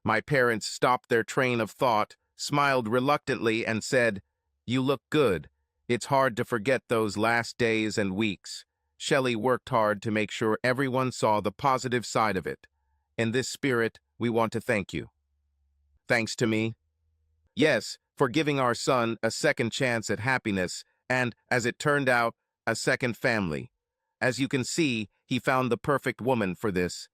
My parents stopped their train of thought, smiled reluctantly, and said, "You look good. It's hard to forget those last days and weeks." Shelley worked hard to make sure everyone saw the positive side of it. In this spirit, we want to thank you. Thanks to me? Yes, for giving our son a second chance at happiness and, as it turned out, a second family. As you can see, he found the perfect woman for this.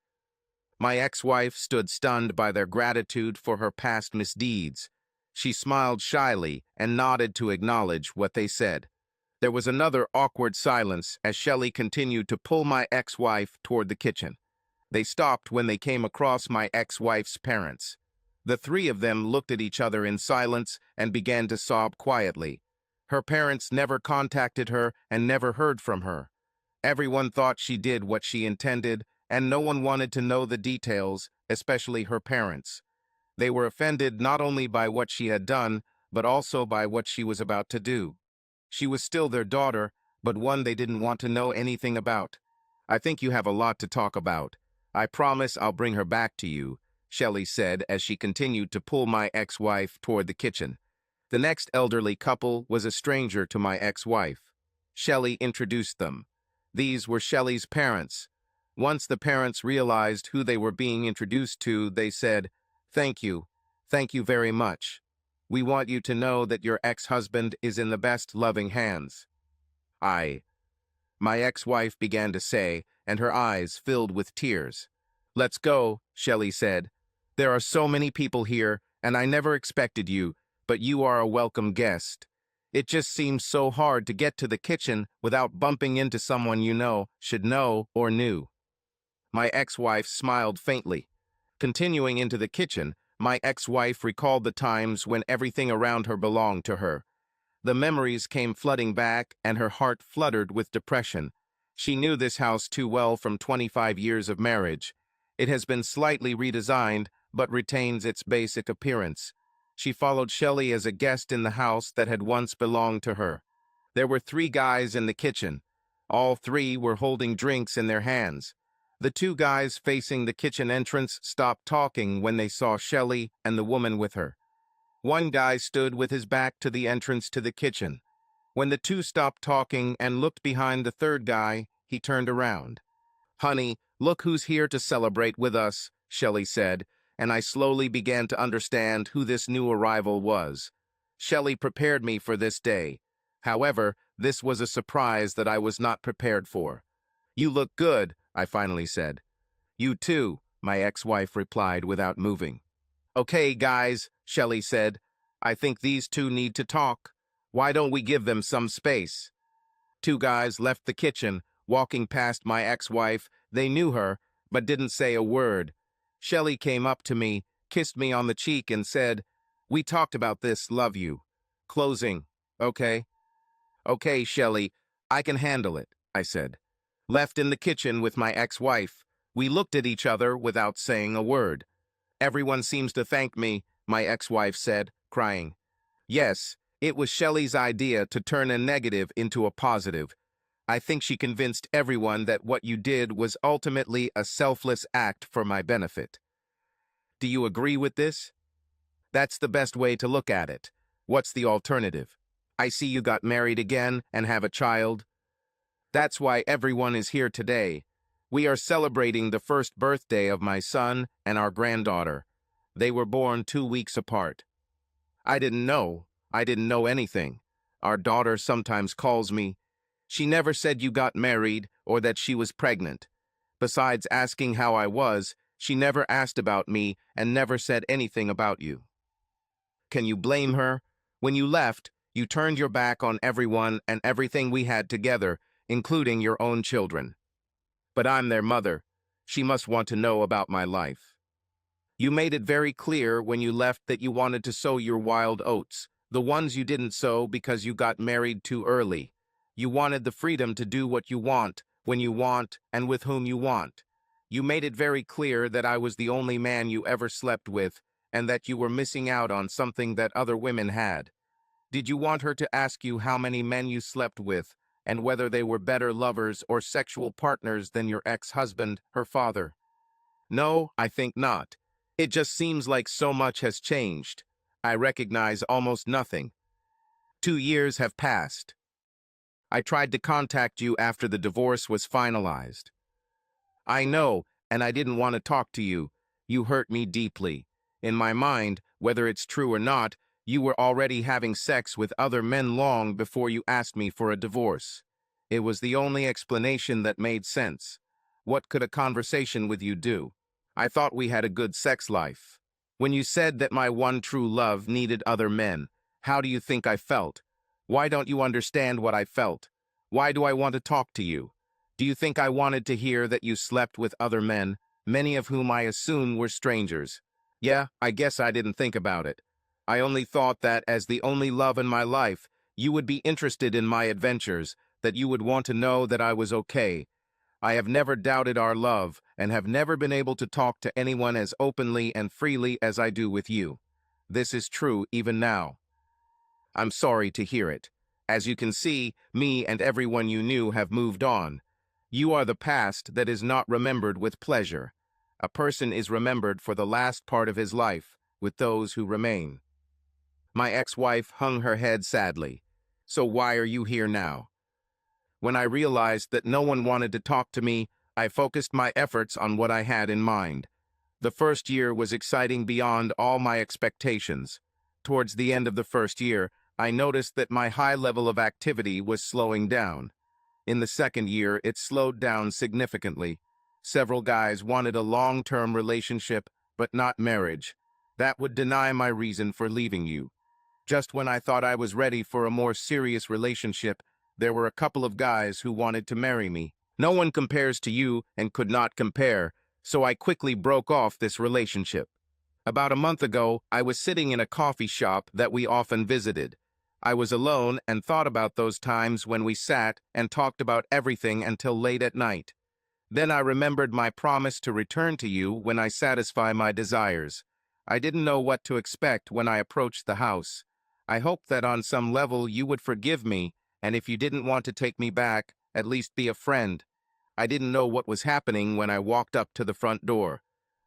My ex-wife stood stunned by their gratitude for her past misdeeds. She smiled shyly and nodded to acknowledge what they said. There was another awkward silence as Shelley continued to pull my ex-wife toward the kitchen. They stopped when they came across my ex-wife's parents. The 3 of them looked at each other in silence and began to sob quietly. Her parents never contacted her and never heard from her. Everyone thought she did what she intended, and no one wanted to know the details, especially her parents. They were offended not only by what she had done, but also by what she was about to do. She was still their daughter, but one they didn't want to know anything about. "I think you have a lot to talk about. I promise I'll bring her back to you," Shelley said as she continued to pull my ex-wife toward the kitchen. The next elderly couple was a stranger to my ex-wife. Shelley introduced them. These were Shelley's parents. Once the parents realized who they were being introduced to, they said, "Thank you. Thank you very much. We want you to know that your ex-husband is in the best loving hands." My ex-wife began to say, and her eyes filled with tears. "Let's go," Shelley said. "There are so many people here, and I never expected you, but you are a welcome guest. It just seems so hard to get to the kitchen without bumping into someone you know, should know, or knew." My ex-wife smiled faintly. Continuing into the kitchen, My ex-wife recalled the times when everything around her belonged to her. The memories came flooding back, and her heart fluttered with depression. She knew this house too well from 25 years of marriage. It has been slightly redesigned, but retains its basic appearance. She followed Shelley as a guest in the house that had once belonged to her. There were 3 guys in the kitchen. All 3 were holding drinks in their hands. The 2 guys facing the kitchen entrance stopped talking when they saw Shelley and the woman with her. One guy stood with his back to the entrance to the kitchen. When the 2 stopped talking and looked behind the 3rd guy, he turned around. "Honey, look who's here to celebrate with us," Shelley said, and I slowly began to understand who this new arrival was. Shelley prepared me for this day. However, this was a surprise that I was not prepared for. "You look good," I finally said. "You too," my ex-wife replied without moving. "Okay, guys," Shelley said. "I think these 2 need to talk. Why don't we give them some space?" 2 guys left the kitchen, walking past my ex-wife. They knew her, but didn't say a word. Shelley came up to me, kissed me on the cheek, and said, "We talked about this, love you. Closing, okay?" "Okay, Shelley, I can handle it," I said. Left in the kitchen with my ex-wife, we looked at each other without saying a word. "Everyone seems to thank me," my ex-wife said, crying. "Yes, it was Shelley's idea to turn a negative into a positive. I think she convinced everyone that what you did was ultimately a selfless act for my benefit. Do you agree with this? That's the best way to look at it. What's the alternative? I see you got married again and have a child. That's why everyone is here today. We are celebrating the first birthday of my son and our granddaughter. They were born 2 weeks apart. I didn't know anything. Our daughter sometimes calls me. She never said you got married or that she was pregnant. Besides asking how I was, she never asked about me and never said anything about you. Can you blame her? When you left, you turned your back on everyone and everything we had together, including your own children. But I'm their mother. She must want to know about my life. You made it very clear when you left that you wanted to sow your wild oats, the ones you didn't sow because you got married too early. You wanted the freedom to do what you want, when you want, and with whom you want. You made it very clear that I was the only man you ever slept with, and that you were missing out on something that other women had. Did you want her to ask you how many men you slept with, and whether they were better lovers or sexual partners than your ex-husband, her father? No, I think not. It just seems like so much has changed. I recognize almost nothing. 2 years have passed. I tried to contact you after the divorce was finalized. I know, and I didn't want to talk to you. You hurt me deeply. In my mind, whether it's true or not, you were already having sex with other men long before you asked me for a divorce. It was the only explanation that made sense. What could a conversation with you do? I thought we had a good sex life. When you said that my one true love needed other men, how do you think I felt? Why don't you understand what I felt? Why do I want to talk to you? Do you think I wanted to hear that you slept with other men, many of whom I assume were strangers? Yeah, I guess I didn't think about it. I only thought that as the only love in my life, you would be interested in my adventures, that you would want to know that I was okay. I have never doubted our love and have never been able to talk to anyone as openly and freely as I do with you. This is true even now. I'm sorry to hear it. As you can see, me and everyone you knew have moved on. You are the past that is not remembered with pleasure. A person is remembered for the last part of his life, with those who remain. My ex-wife hung her head sadly. So why are you here now? When I realized that no one wanted to talk to me, I focused my efforts on what I had in mind. The first year was exciting beyond all my expectations. Towards the end of the first year, I noticed that my high level of activity was slowing down. In the second year, it slowed down significantly. Several guys wanted a long-term relationship, but not marriage. That would deny my reason for leaving you. Just when I thought I was ready for a more serious relationship, there were a couple of guys who wanted to marry me. No one compares to you and could not compare, so I quickly broke off this relationship. About a month ago, I was sitting in a coffee shop that we often visited. I was alone and thought about those times when we sat and talked about everything until late at night. Then I remembered my promise to return to you when I satisfy my desires. I didn't know what to expect when I approached the house. I hoped that on some level you would forgive me, and if you didn't want to take me back, at least be a friend. I didn't know what was happening when I walked up to the front door.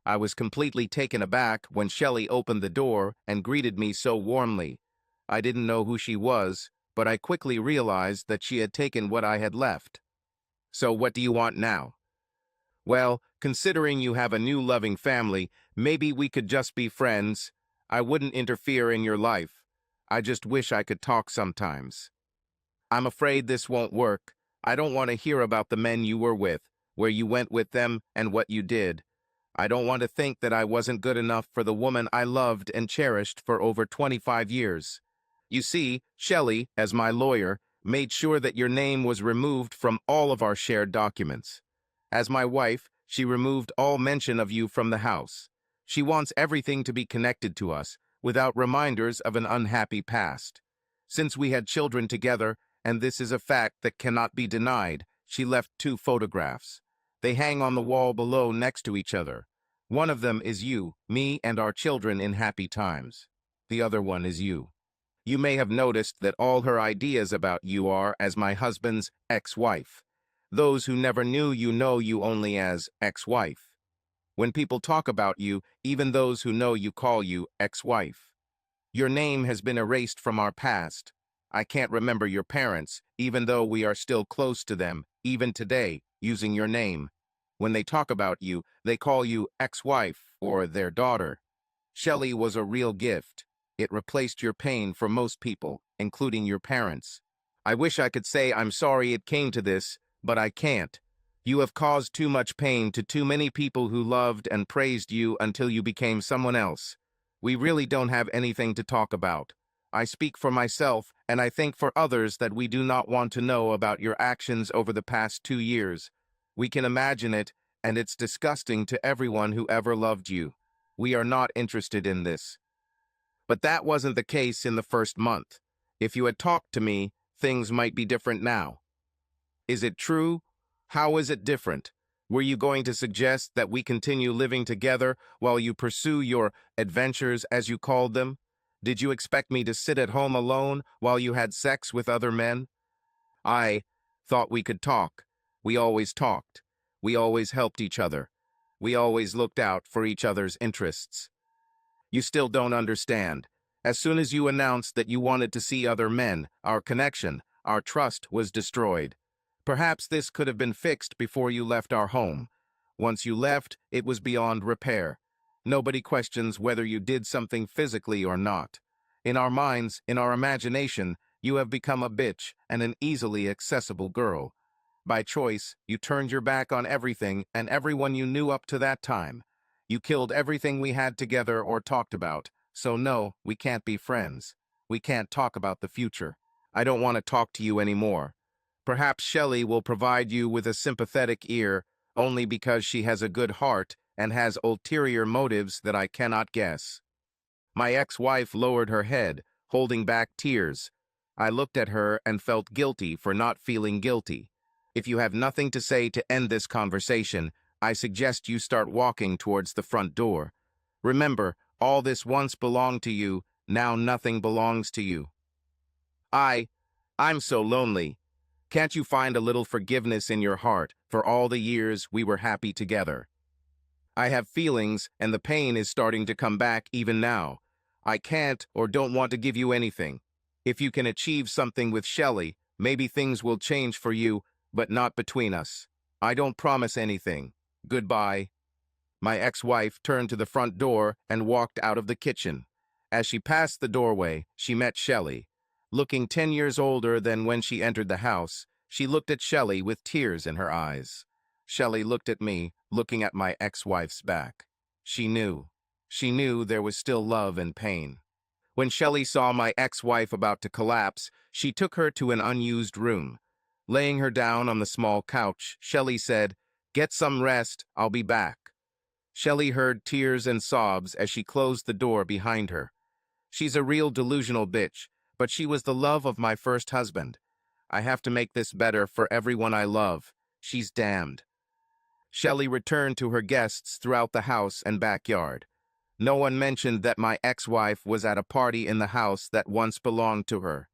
I was completely taken aback when Shelley opened the door and greeted me so warmly. I didn't know who she was, but I quickly realized that she had taken what I had left. So what do you want now? Well, considering you have a new loving family, maybe we could just be friends. I wouldn't interfere in your life. I just wish I could talk sometimes. I'm afraid this won't work. I don't want to hear about the men you were with, where you went with them, and what you did. I don't want to think that I wasn't good enough for the woman I loved and cherished for over 25 years. You see, Shelley, as my lawyer, made sure that your name was removed from all of our shared documents. As my wife, she removed all mention of you from the house. She wants everything to be connected to us, without reminders of an unhappy past. Since we had children together, and this is a fact that cannot be denied, she left 2 photographs. They hang on the wall below next to each other. One of them is you, me, and our children in happy times. The other one is you. You may have noticed that all her ideas about you are as my husband's ex-wife. Those who never knew you know you only as ex-wife. When people talk about you, even those who know you call you ex-wife. Your name has been erased from our past. I can't remember your parents, even though we are still close to them, even today, using your name. When they talk about you, they call you ex-wife or their daughter. Shelley was a real gift. It replaced your pain for most people, including your parents. I wish I could say I'm sorry it came to this, but I can't. You have caused too much pain to too many people who loved and praised you until you became someone else. We really don't have anything to talk about. I speak for myself, and I think for others that we do not want to know about your actions over the past 2 years. We can imagine it, and it's disgusting to everyone who ever loved you. We are not interested in this. But that wasn't the case in the first month. If you had talked to me, things might be different now. Is it true? How is it different? Were you going to suggest that we continue living together while you pursue your adventures, as you called them? Did you expect me to sit at home alone while you had sex with other men? I thought we could talk. We always talked. We always helped each other. We always looked out for each other's interests. You still don't understand. As soon as you announced that you wanted to see other men, our connection, our trust was destroyed. Perhaps this could have been fixed before you left our home. Once you left, it was beyond repair. Nobody questions whether you did something physically or not. In our minds, in our imagination, you have become a bitch and an easily accessible girl. By choice, you turned your back on everything and everyone you knew up to that time. You killed everything we had together or talked about, so no, we can't be friends. We can't talk about the future. I don't want to talk to you anymore. Perhaps Shelley will provide you with a sympathetic ear only because she has a good heart and has ulterior motives that I cannot guess. My ex-wife lowered her head, holding back tears. I looked at her and felt guilty for not feeling guilty. If you have nothing to say to end this conversation, I suggest you start walking towards the front door. Remember, all this once belonged to you, now nothing belongs to you. I'm so lonely. Can't you find a little forgiveness in your heart for all the years we were happy together? I have feelings, and the pain is starting to come back even now. I can't or don't want to give you anything. If you can achieve something with Shelley, maybe things will change for you, but not between us. I don't promise anything. Goodbye. My ex-wife turned to the front door and walked out of the kitchen. As she passed the doorway, she met Shelley. Looking 10 years older than when she entered the house, she looked at Shelley with tears in her eyes. Shelley looked at me, looking at my ex-wife's back. She knew. She knew there was still love and pain. When Shelley saw my ex-wife about to collapse, she took her to an unused room. Laying her down on the small couch, Shelley said, "Get some rest, I'll be back." Shelley heard tears and sobs as she closed the door behind her. She's a real delusional bitch, but she was the love of my first husband. I have to make this better for everyone I love. She's damned. Shelley returned to her guests throughout the house and backyard. No one mentioned that my ex-wife was at a party in the house that once belonged to her.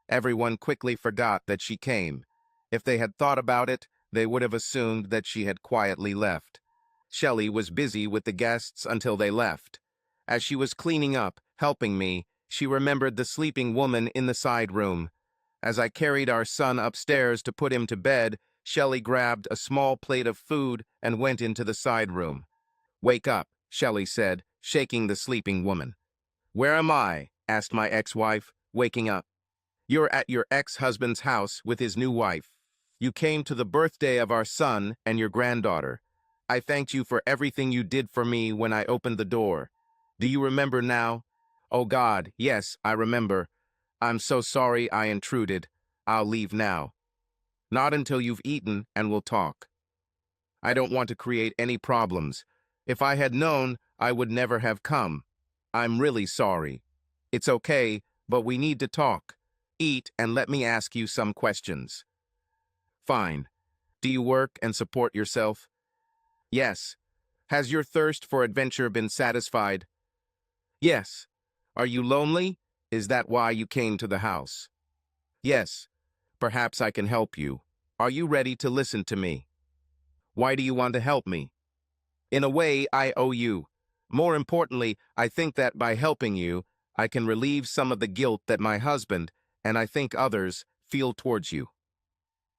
Everyone quickly forgot that she came. If they had thought about it, they would have assumed that she had quietly left. Shelley was busy with the guests until they left. As she was cleaning up, helping me, she remembered the sleeping woman in the side room. As I carried our son upstairs to put him to bed, Shelley grabbed a small plate of food and went into the side room. "Wake up," Shelley said, shaking the sleeping woman. "Where am I?" asked my ex-wife, waking up. "You're at your ex-husband's house with his new wife. You came to the birthday of our son and your granddaughter. I thanked you for everything you did for me when I opened the door. Do you remember now?" "Oh God, yes, I remember. I'm so sorry I intruded. I'll leave now." "Not until you've eaten and we'll talk. I don't want to create any problems. If I had known, I would never have come. I'm really sorry." "It's okay, but we need to talk. Eat and let me ask you some questions." "Fine. Do you work and support yourself?" "Yes." "Has your thirst for adventure been satisfied?" "Yes." "Are you lonely? Is that why you came to the house?" "Yes." "Perhaps I can help you. Are you ready to listen to me?" "Why do you want to help me?" "In a way, I owe you. More importantly, I think that by helping you, I can relieve some of the guilt that my husband, and I think others, feel towards you."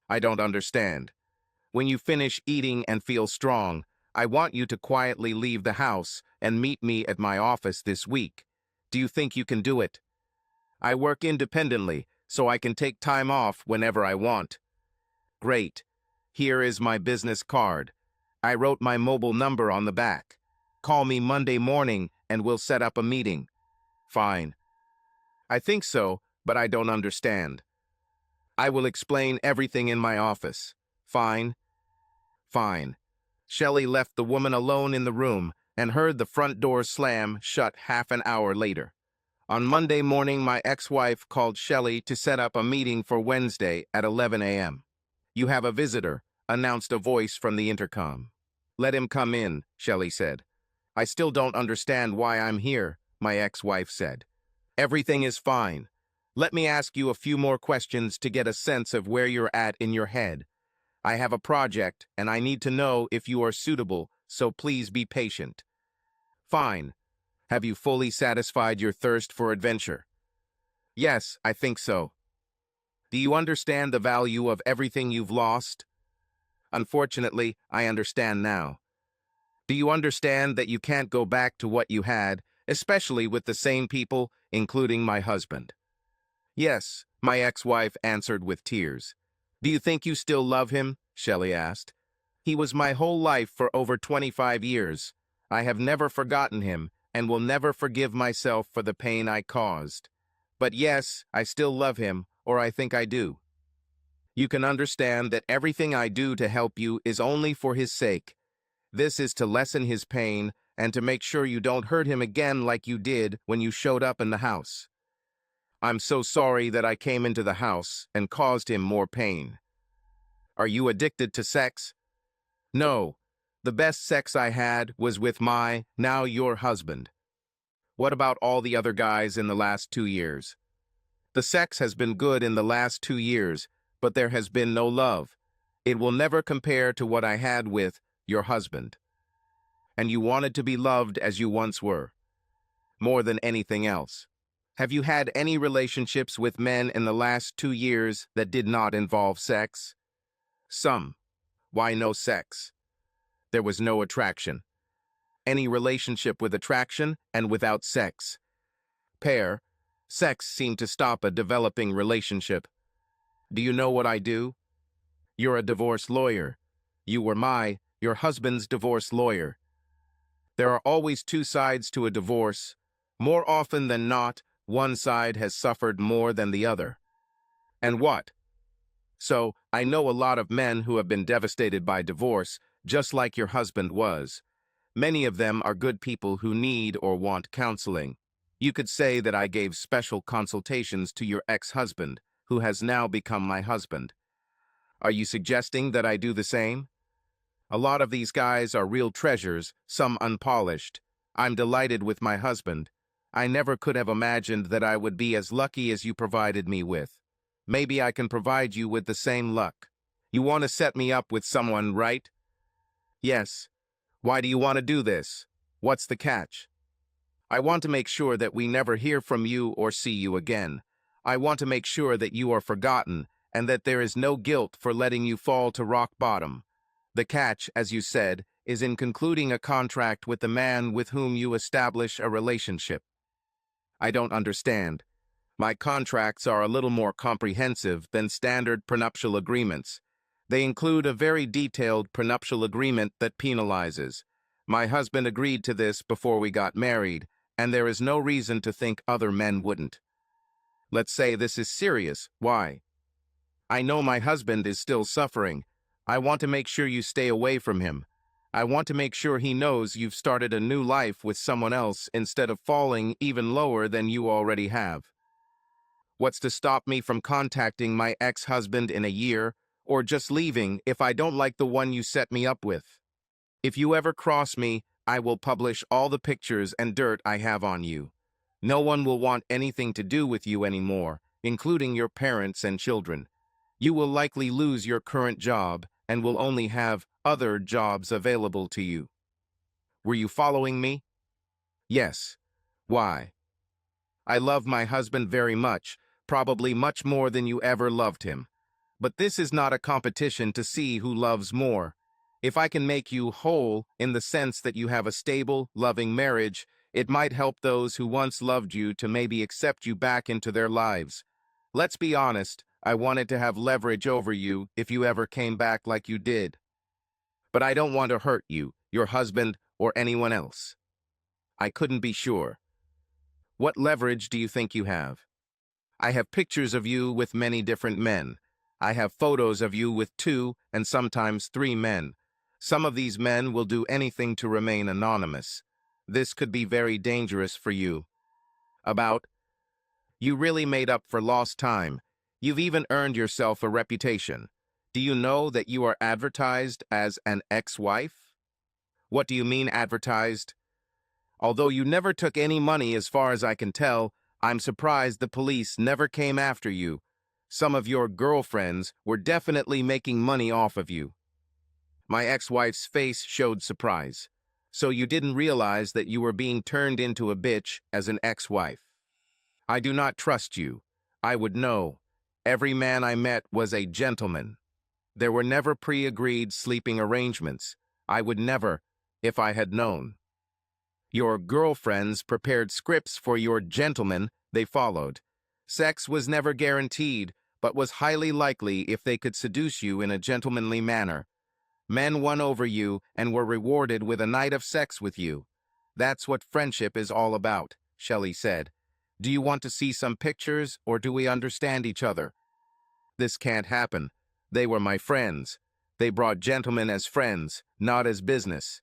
"I don't understand." "When you finish eating and feel strong, I want you to quietly leave the house and meet me at my office this week. Do you think you can do it?" "I work independently, so I can take time off whenever I want." "Great. Here is my business card. I wrote my mobile number on the back. Call me Monday morning and we'll set up a meeting." "Fine." "I think so, but I don't understand." "I will explain everything in my office." "Fine." "Fine." Shelley left the woman alone in the room and heard the front door slam shut half an hour later. On Monday morning, my ex-wife called Shelley to set up a meeting for Wednesday at 11 a.m. "You have a visitor," announced a voice from the intercom. "Let him come in," Shelley said. "I still don't understand why I'm here," my ex-wife said. "Everything is fine. Let me ask you a few more questions to get a sense of where you're at in your head. I have a project, and I need to know if you are suitable, so please be patient." "Fine. Have you fully satisfied your thirst for adventure?" "Yes, I think so." "Do you understand the value of everything you've lost?" "Unfortunately, I understand now." "Do you understand that you can't go back to what you had, especially with the same people, including my husband?" "Yes," my ex-wife answered with tears. "Do you think you still love him?" Shelley asked. "He was my whole life for over 25 years. I have never forgotten him and will never forgive myself for the pain I caused. But yes, I still love him, or I think I do. You can understand that everything I do to help you is only for his sake. This is to lessen his pain and to make sure you don't hurt him again like you did when you showed up in the house. I'm so sorry that I came into the house and caused him more pain." "Are you addicted to sex?" "No. The best sex I had was with my, now your husband." "What about all the other guys in the last 2 years?" "The sex has been good in the last 2 years, but there has been no love. It will never compare to what I had with your husband." "And you wanted to be loved as you once were?" "More than anything else." "Have you had any relationships with men in the last 2 years that did not involve sex?" "Some." "Why no sex?" "There was no attraction." "Any relationship with attraction and without sex?" "Pair. Sex seemed to stop a developing relationship." "Do you know what I do?" "You're a divorce lawyer. You were your husband's divorce lawyer." "There are always two sides to a divorce. More often than not, one side has suffered more than the other." "And what?" "So, I know a lot of men who have been devastated by divorce, just like your husband was. Many of them are good people who need or want counseling. You could say that I gave special consultations to your ex-husband, who has now become my husband. Are you suggesting that I do the same? A lot of these guys are real treasures, some unpolished. I'm delighted with my husband. I never could have imagined that I would be as lucky as you provided me with. Maybe I can provide you with the same luck. You want to set me up with someone, right? Yes. Why do you want to do this? What's the catch? I want to make sure that we never hear from you or see you again. I want to make sure that you are forgotten and that there is no guilt for letting you fall to rock bottom. The catch, as you said, is in concluding a contract with the man with whom you establish a relationship. I don't understand. My contracts are a little more comprehensive than standard prenuptial agreements. They include a very detailed prenuptial agreement that penalizes. My husband agreed to this before we got married, and there is no reason to think other men wouldn't. Let's say this is serious. Why? I know my husband is still suffering. I want to make sure you stay away from him. I want to make sure he knows you've started a new life with someone else instead of falling even lower than you already have. What's to stop me from contacting my ex-husband in a year, or just leaving if I don't like the one you set me up with? If you ever cross me, I will publish all the pictures and dirt I have on you. No one will want anything to do with you anymore, including your parents and children. You will likely lose your current job and will only have other jobs available to you. Were you following me? Yes. Why? I love my husband very much, probably much more than you ever loved him. But this is not a competition to see who loves more. If I can make you whole in the sense that you have a stable, loving marriage, it might help those who once loved you to maybe accept you back into their lives. Let's be honest, I wanted to have leverage over you if you ever came back like you did. But I don't want to hurt you, your husband, or anyone else. I couldn't be sure. What leverage do you think you have? I have pictures of you with many different men. I have photos of you with 2 and sometimes 3 men. Some of these men will do anything to remain anonymous. This could be very dangerous for you. You really made up for lost time. You've even earned yourself a reputation. Do you know that you are advertised as an ex-wife? What do you mean advertised? Although you never took any money as far as I can tell, I'm surprised the police never came after you. Some of your girlfriends were definitely making money off of you. My ex-wife's face showed surprise. So you didn't realize that you were being turned into a bitch as an ex-wife. I do not trust you. I would know. Every man I met was a gentleman. There were never pre-agreed sleeping arrangements. I would never, if I had known. Your girlfriends prepared scripts for your gentlemen they followed. Sex was never guaranteed, but was highly likely if they could seduce you in a gentlemanly manner. Men won over you and were rewarded with a night of sex with you. That's what friendship is all about, Shelley said. Do you want to see some pictures, or do we understand each other? This can't happen. They were my friends. They brought gentlemen as friends, not as business.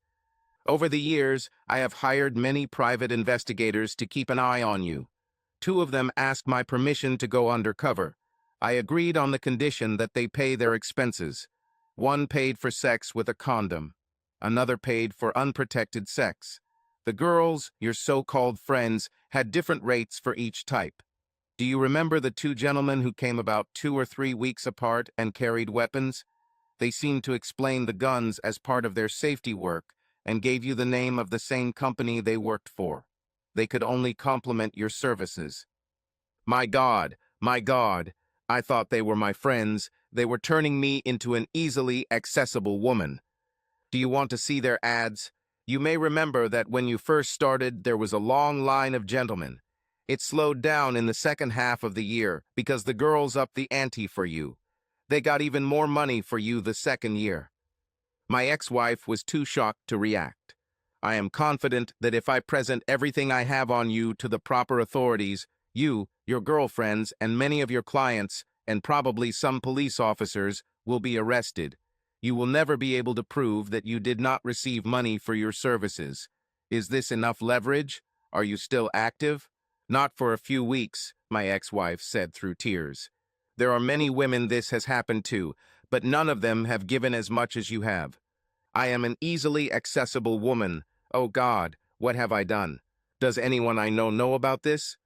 Over the years, I have hired many private investigators to keep an eye on you. 2 of them asked my permission to go undercover. I agreed on the condition that they pay their expenses. One paid for sex with a condom. Another paid for unprotected sex. The girls, your so-called friends, had different rates for each type. Do you remember the 2 gentlemen who came about 2 or 3 weeks apart and carried weapons? They seemed to explain the guns as part of their safety work and gave you the name of the same company they worked for. They could only compliment your services. My God, I thought they were my friends. They were turning me into an easily accessible woman. Do you want to see their ads? You may remember that when you first started, there was a long line of gentlemen. It slowed down in the second half of the year because the girls upped the ante for you. They got even more money for you the second year. My ex-wife was too shocked to react. I am confident that if I present everything I have on you to the proper authorities, you, your girlfriends, and many of your clients, and probably some police officers, will be arrested. You will never be able to prove that you did not receive money for your services. Is this enough leverage? Are you still active? Not for a few weeks, my ex-wife said through tears. There are many women this has happened to, but none of them have given as much as you have. I am an easily accessible woman. Oh God, what have I done? Does anyone I know about this?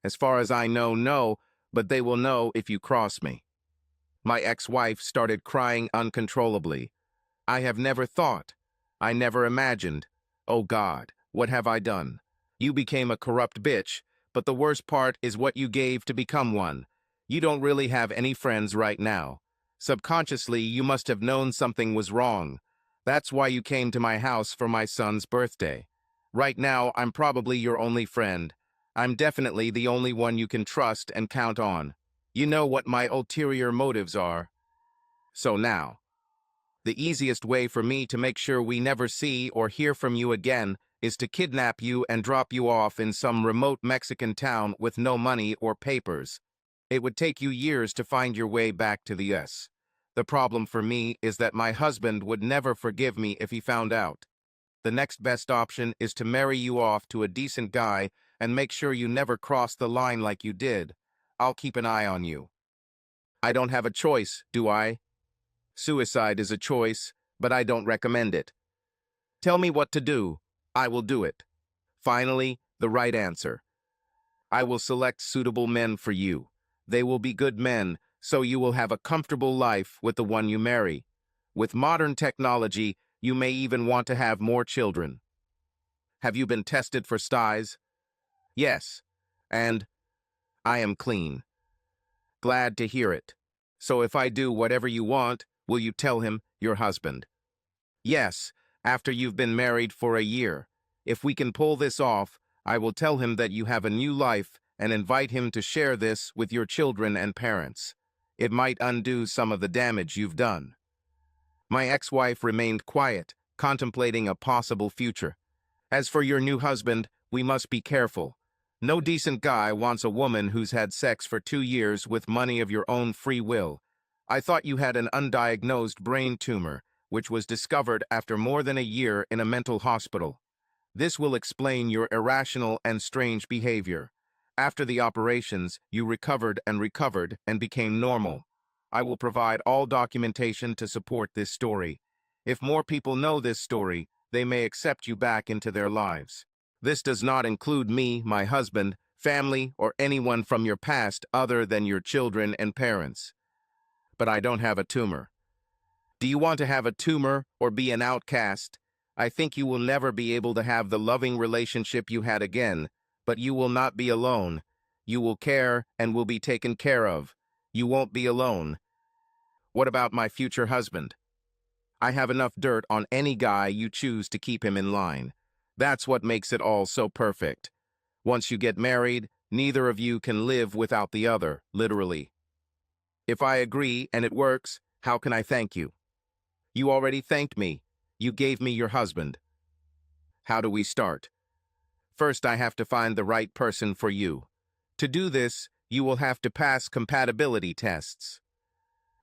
As far as I know, no, but they will know if you cross me. My ex-wife started crying uncontrollably. I have never thought. I never imagined. Oh God, what have I done? You became a corrupt bitch, but the worst part is what you gave to become one. You don't really have any friends right now. Subconsciously, you must have known something was wrong. That's why you came to my house for my son's birthday. Right now, I'm probably your only friend. I'm definitely the only one you can trust and count on. You know what my ulterior motives are. So now, the easiest way for me to make sure we never see or hear from you again is to kidnap you and drop you off in some remote Mexican town with no money or papers. It would take you years to find your way back to the US. The problem for me is that my husband would never forgive me if he found out. The next best option is to marry you off to a decent guy and make sure you never cross the line like you did. I'll keep an eye on you. I don't have a choice, do I? Suicide is a choice, but I don't recommend it. Tell me what to do. I will do it. Finally, the right answer. I will select suitable men for you. They will be good men, so you will have a comfortable life with the one you marry. With modern technology, you may even want to have more children. Have you been tested for styes? Yes. And I am clean. Glad to hear it. So if I do whatever you want, will you tell him, your husband? Yes, after you've been married for a year. If we can pull this off, I will tell him that you have a new life and invite him to share this with your children and parents. It might undo some of the damage you've done. My ex-wife remained quiet, contemplating a possible future. As for your new husband, we must be careful. No decent guy wants a woman who's had sex for 2 years with money of your own free will. I thought you had an undiagnosed brain tumor, which was discovered after more than a year in a mental hospital. This will explain your irrational and strange behavior. After the operations, you recovered and became normal. I will provide all documentation to support this story. If more people know this story, they may accept you back into their lives. This does not include me, my husband, family, or anyone from your past other than your children and parents. But I don't have a tumor. Do you want to have a tumor or be an outcast? I think you will never be able to have the loving relationship you had again, but you will not be alone. You will care and will be taken care of. You won't be alone. What about my future husband? I have enough dirt on any guy you choose to keep him in line. That's what makes it all so perfect. Once you get married, neither of you can live without the other, literally. If I agree and it works, how can I thank you? You already thanked me. You gave me your husband. How do we start? First, I have to find the right person for you. To do this, you will have to pass compatibility tests.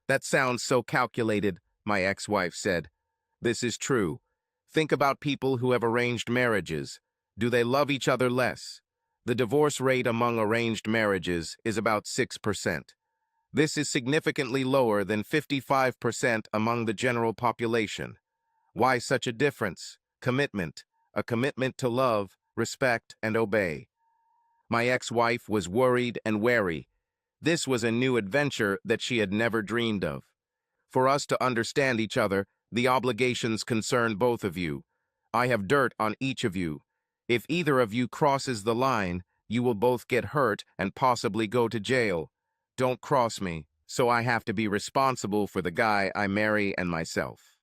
That sounds so calculated, my ex-wife said. This is true. Think about people who have arranged marriages. Do they love each other less? The divorce rate among arranged marriages is about 6%. This is significantly lower than 55% among the general population. Why such a difference? Commitment. A commitment to love, respect, and obey. My ex-wife was worried and wary. This was a new adventure that she had never dreamed of. For us to understand each other, the obligations concern both of you. I have dirt on each of you. If either of you crosses the line, you will both get hurt and possibly go to jail. Don't cross me, so I have to be responsible for the guy I marry and myself.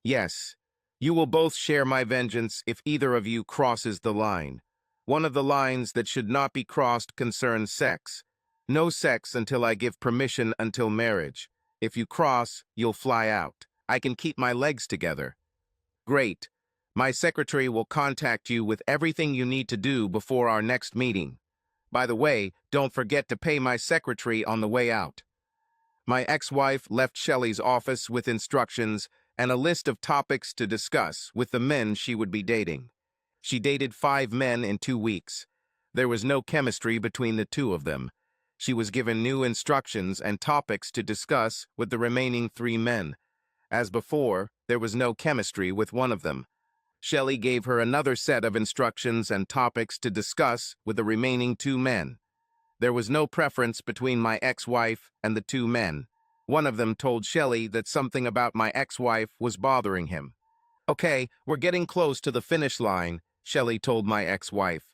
Yes, you will both share my vengeance if either of you crosses the line. One of the lines that should not be crossed concerns sex. No sex until I give permission until marriage. If you cross, you'll fly out. I can keep my legs together. Great. My secretary will contact you with everything you need to do before our next meeting. By the way, don't forget to pay my secretary on the way out. My ex-wife left Shelley's office with instructions and a list of topics to discuss with the men she would be dating. She dated 5 men in 2 weeks. There was no chemistry between the two of them. She was given new instructions and topics to discuss with the remaining 3 men. As before, there was no chemistry with one of them. Shelley gave her another set of instructions and topics to discuss with the remaining 2 men. There was no preference between my ex-wife and the 2 men. One of them told Shelley that something about my ex-wife was bothering him. "Okay, we're getting close to the finish line," Shelley told my ex-wife.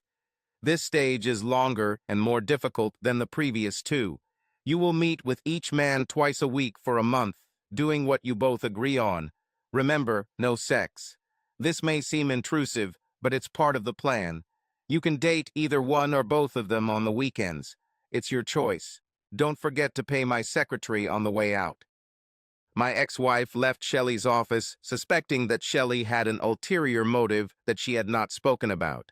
"This stage is longer and more difficult than the previous 2. You will meet with each man twice a week for a month, doing what you both agree on. Remember, no sex. This may seem intrusive, but it's part of the plan. You can date either one or both of them on the weekends. It's your choice. Don't forget to pay my secretary on the way out." My ex-wife left Shelley's office, suspecting that Shelley had an ulterior motive that she had not spoken about.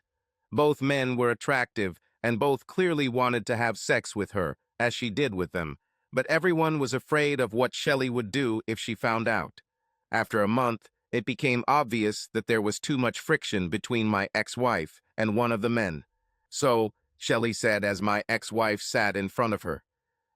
Both men were attractive, and both clearly wanted to have sex with her, as she did with them, but everyone was afraid of what Shelley would do if she found out. After a month, it became obvious that there was too much friction between my ex-wife and one of the men. "So," Shelley said as my ex-wife sat in front of her,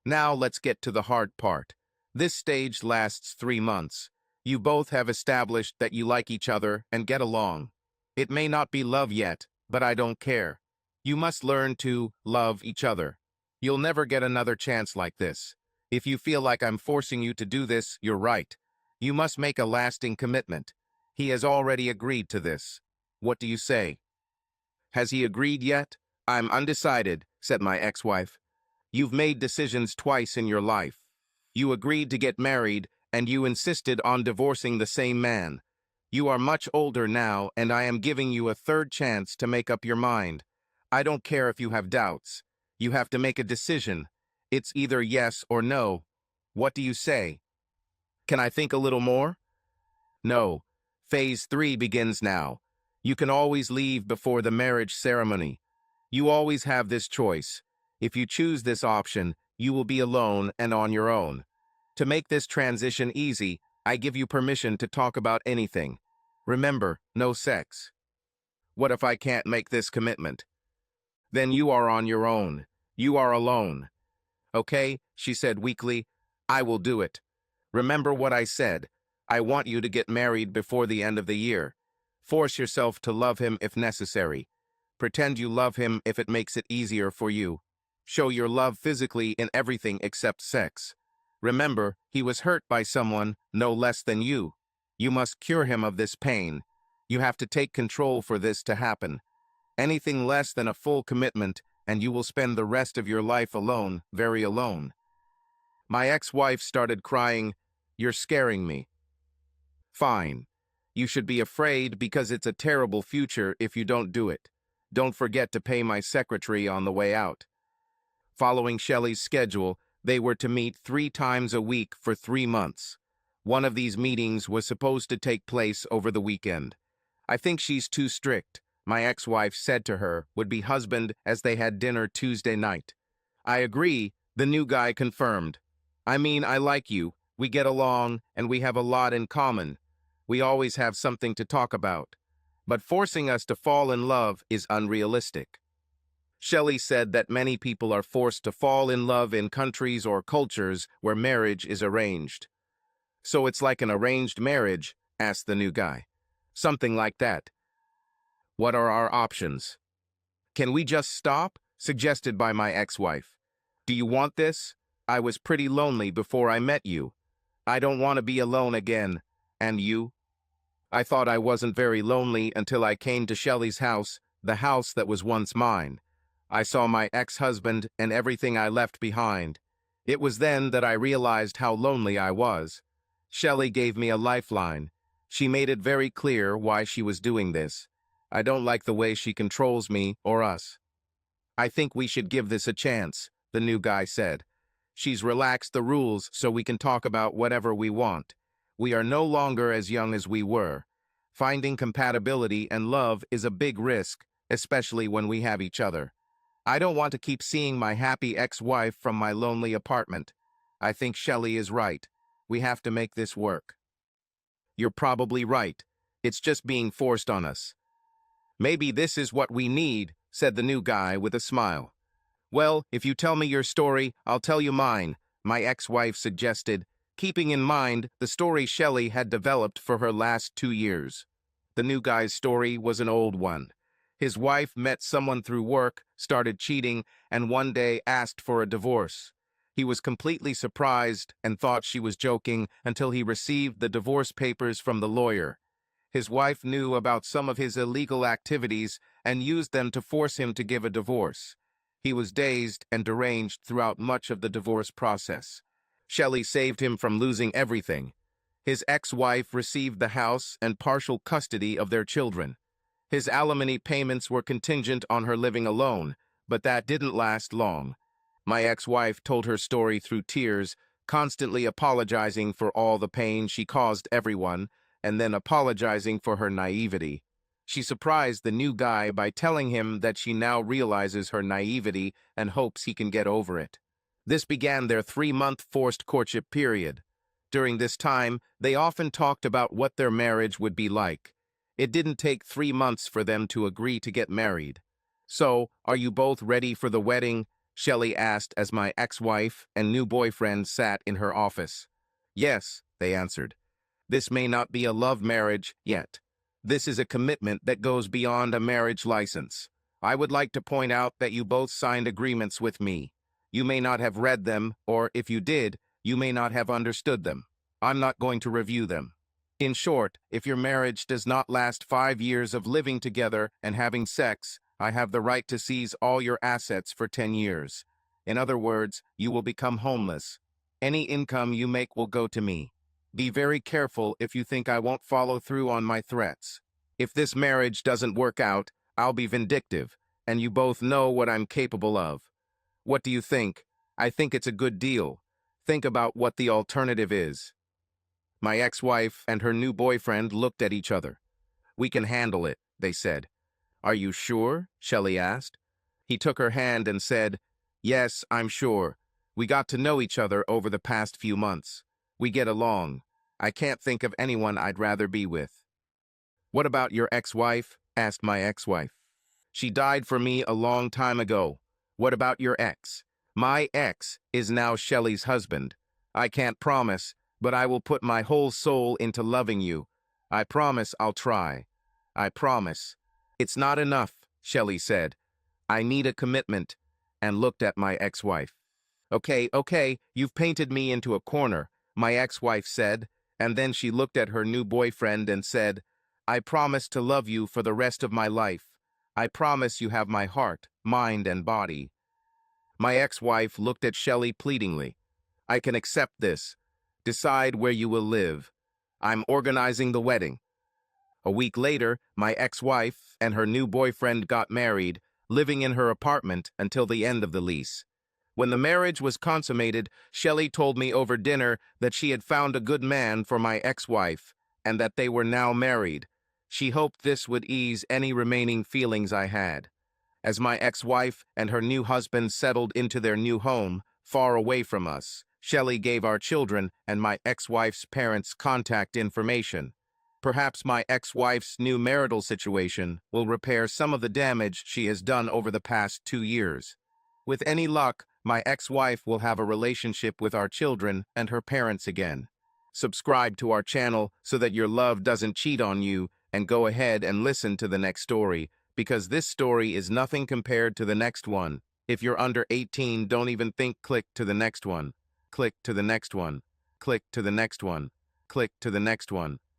"now let's get to the hard part. This stage lasts 3 months. You both have established that you like each other and get along. It may not be love yet, but I don't care. You must learn to love each other. You'll never get another chance like this. If you feel like I'm forcing you to do this, you're right. You must make a lasting commitment. He has already agreed to this. What do you say?" "Has he agreed yet?" "I'm undecided," said my ex-wife. "You've made decisions twice in your life. You agreed to get married, and you insisted on divorcing the same man. You are much older now, and I am giving you a 3rd chance to make up your mind. I don't care if you have doubts. You have to make a decision. It's either yes or no. What do you say?" "Can I think a little more?" "No. Phase 3 begins now. You can always leave before the marriage ceremony. You always have this choice. If you choose this option, you will be alone and on your own. To make this transition easy, I give you permission to talk about anything. Remember, no sex." "What if I can't make this commitment?" "Then you are on your own. You are alone." "Okay," she said weakly, "I will do it. Remember what I said. I want you to get married before the end of the year. Force yourself to love him if necessary. Pretend you love him if it makes it easier for you. Show your love physically in everything except sex. Remember, he was hurt by someone no less than you. You must cure him of this pain. You have to take control for this to happen. Anything less than a full commitment, and you will spend the rest of your life alone, very alone." My ex-wife started crying. "You're scaring me." "Fine. You should be afraid because it's a terrible future if you don't do it. Don't forget to pay my secretary on the way out." Following Shelley's schedule, they were to meet 3 times a week for 3 months. One of these meetings was supposed to take place over the weekend. "I think she's too strict," my ex-wife said to her would-be husband as they had dinner Tuesday night. "I agree," the new guy confirmed. "I mean, I like you. We get along, and we have a lot in common. We always have something to talk about. But forcing us to fall in love is unrealistic." Shelley said that many people are forced to fall in love in countries or cultures where marriage is arranged. "So it's like an arranged marriage?" asked the new guy. "Something like that." "What are our options?" "Can we just stop?" suggested by my ex-wife. "Do you want this? I was pretty lonely before I met you. I don't want to be alone again. And you?" "I thought I wasn't very lonely until I came to Shelley's house, the house that was once mine. I saw my ex-husband and everything I left behind. It was then that I realized how lonely I was. Shelley gave me a lifeline. She made it very clear why she was doing this. I don't like the way she controls me or us." "I think we should give this a chance," the new guy said. "She's relaxed the rules so we can talk about whatever we want. We are no longer as young as we were. Finding compatibility and love is a big risk, especially when we have each other. I don't want to keep seeing my happy ex-wife from my lonely apartment. I think Shelley is right. We have to make this work. You're probably right. It's just being forced on us. Maybe this is what we need, said the new guy with a smile. Well, if you tell me your story, I'll tell you mine, my ex-wife suggested, keeping in mind the story Shelley had developed for her last 2 years. The new guy's story was an old one. His wife met someone through work, started cheating, and one day asked for a divorce. He was completely surprised and thought she was joking until he received the divorce papers from the lawyer. His wife knew about some of his illegal activities and used them to force him to give a divorce. He was dazed and deranged throughout much of the divorce process. Shelley saved him from losing everything. His ex-wife received the house and partial custody of their children. His alimony payments were contingent on her living alone, but that didn't last long. My ex-wife told her story through tears, constantly apologizing for all the pain she caused everyone, and then apologizing for her naivety. She surprised the new guy by telling him that she now realizes her naivety and hopes he can get over it. This began their 3-month forced courtship period. During this time, they often talked about what their marriage would be like. It didn't take 3 months for them to agree to get married. So, are you both ready for the wedding? Shelley asked as my ex-wife and new boyfriend sat in her office. Yes, they answered. This may not be a love marriage yet. This is a commitment that goes beyond a marriage license. I would like to point out that you both signed agreements with me. You may not have read them, or if you did, you may not have understood them. I'm not going to review them. In short, if your marriage does not last 5 years of living together and having sex, I have the right to seize all your assets for 10 years. In other words, you will become homeless. Any income you make will go to me. Be very careful if you think I won't follow through on my threats. If this marriage doesn't work out, I'll be vindictive, and you both know what I'm capable of. What do you think? I think it's a good deal. Think about what the alternative is. My ex-wife and her new boyfriend looked at each other. We can handle it, they said. Are you sure? Shelley asked. He took her hand and said, Yes, I'm sure. We got to know each other over the past few months. We get along. I can't think of anyone I'd rather be with. What about your ex-wife? Asked my ex-wife. She died for me a long time ago. What about your ex? My ex is now Shelley's husband. I can't promise, but I will put my whole soul into loving you. I promise I'll try. I promise. It's not enough, Shelley said. I need a commitment, and looked at my ex-wife. Okay, you've painted me into a corner, my ex-wife said, and then she looked at her new boyfriend and said, I promise to love you for the rest of my life. I promise you have my heart, mind, and body. My ex-wife looked at Shelley pleadingly. I can accept this. Decide where you will live. I'm organizing the wedding. A week later, my ex-wife and her new boyfriend got married, living in her apartment until the end of the lease. When the marriage was consummated, Shelley told me over dinner that she had found a good man for my ex-wife and that they were now married. She hoped this would ease any remaining feelings I had. As my ex-wife and her new husband settled into their new home, far away from us, Shelley gave our children and my ex-wife's parents contact information. Perhaps my ex-wife's new marital situation will repair some of the damage she has done over the past 2 years. With any luck, my ex-wife will have a relationship with our children and her parents again. Subscribe to our channel so that your love doesn't cheat on you, and go ahead and listen to the next story, because this story is nothing compared to the next one. If you're under 18, don't even think. Click to the next one. Click to the next one. Click to the next one. Click to the next one.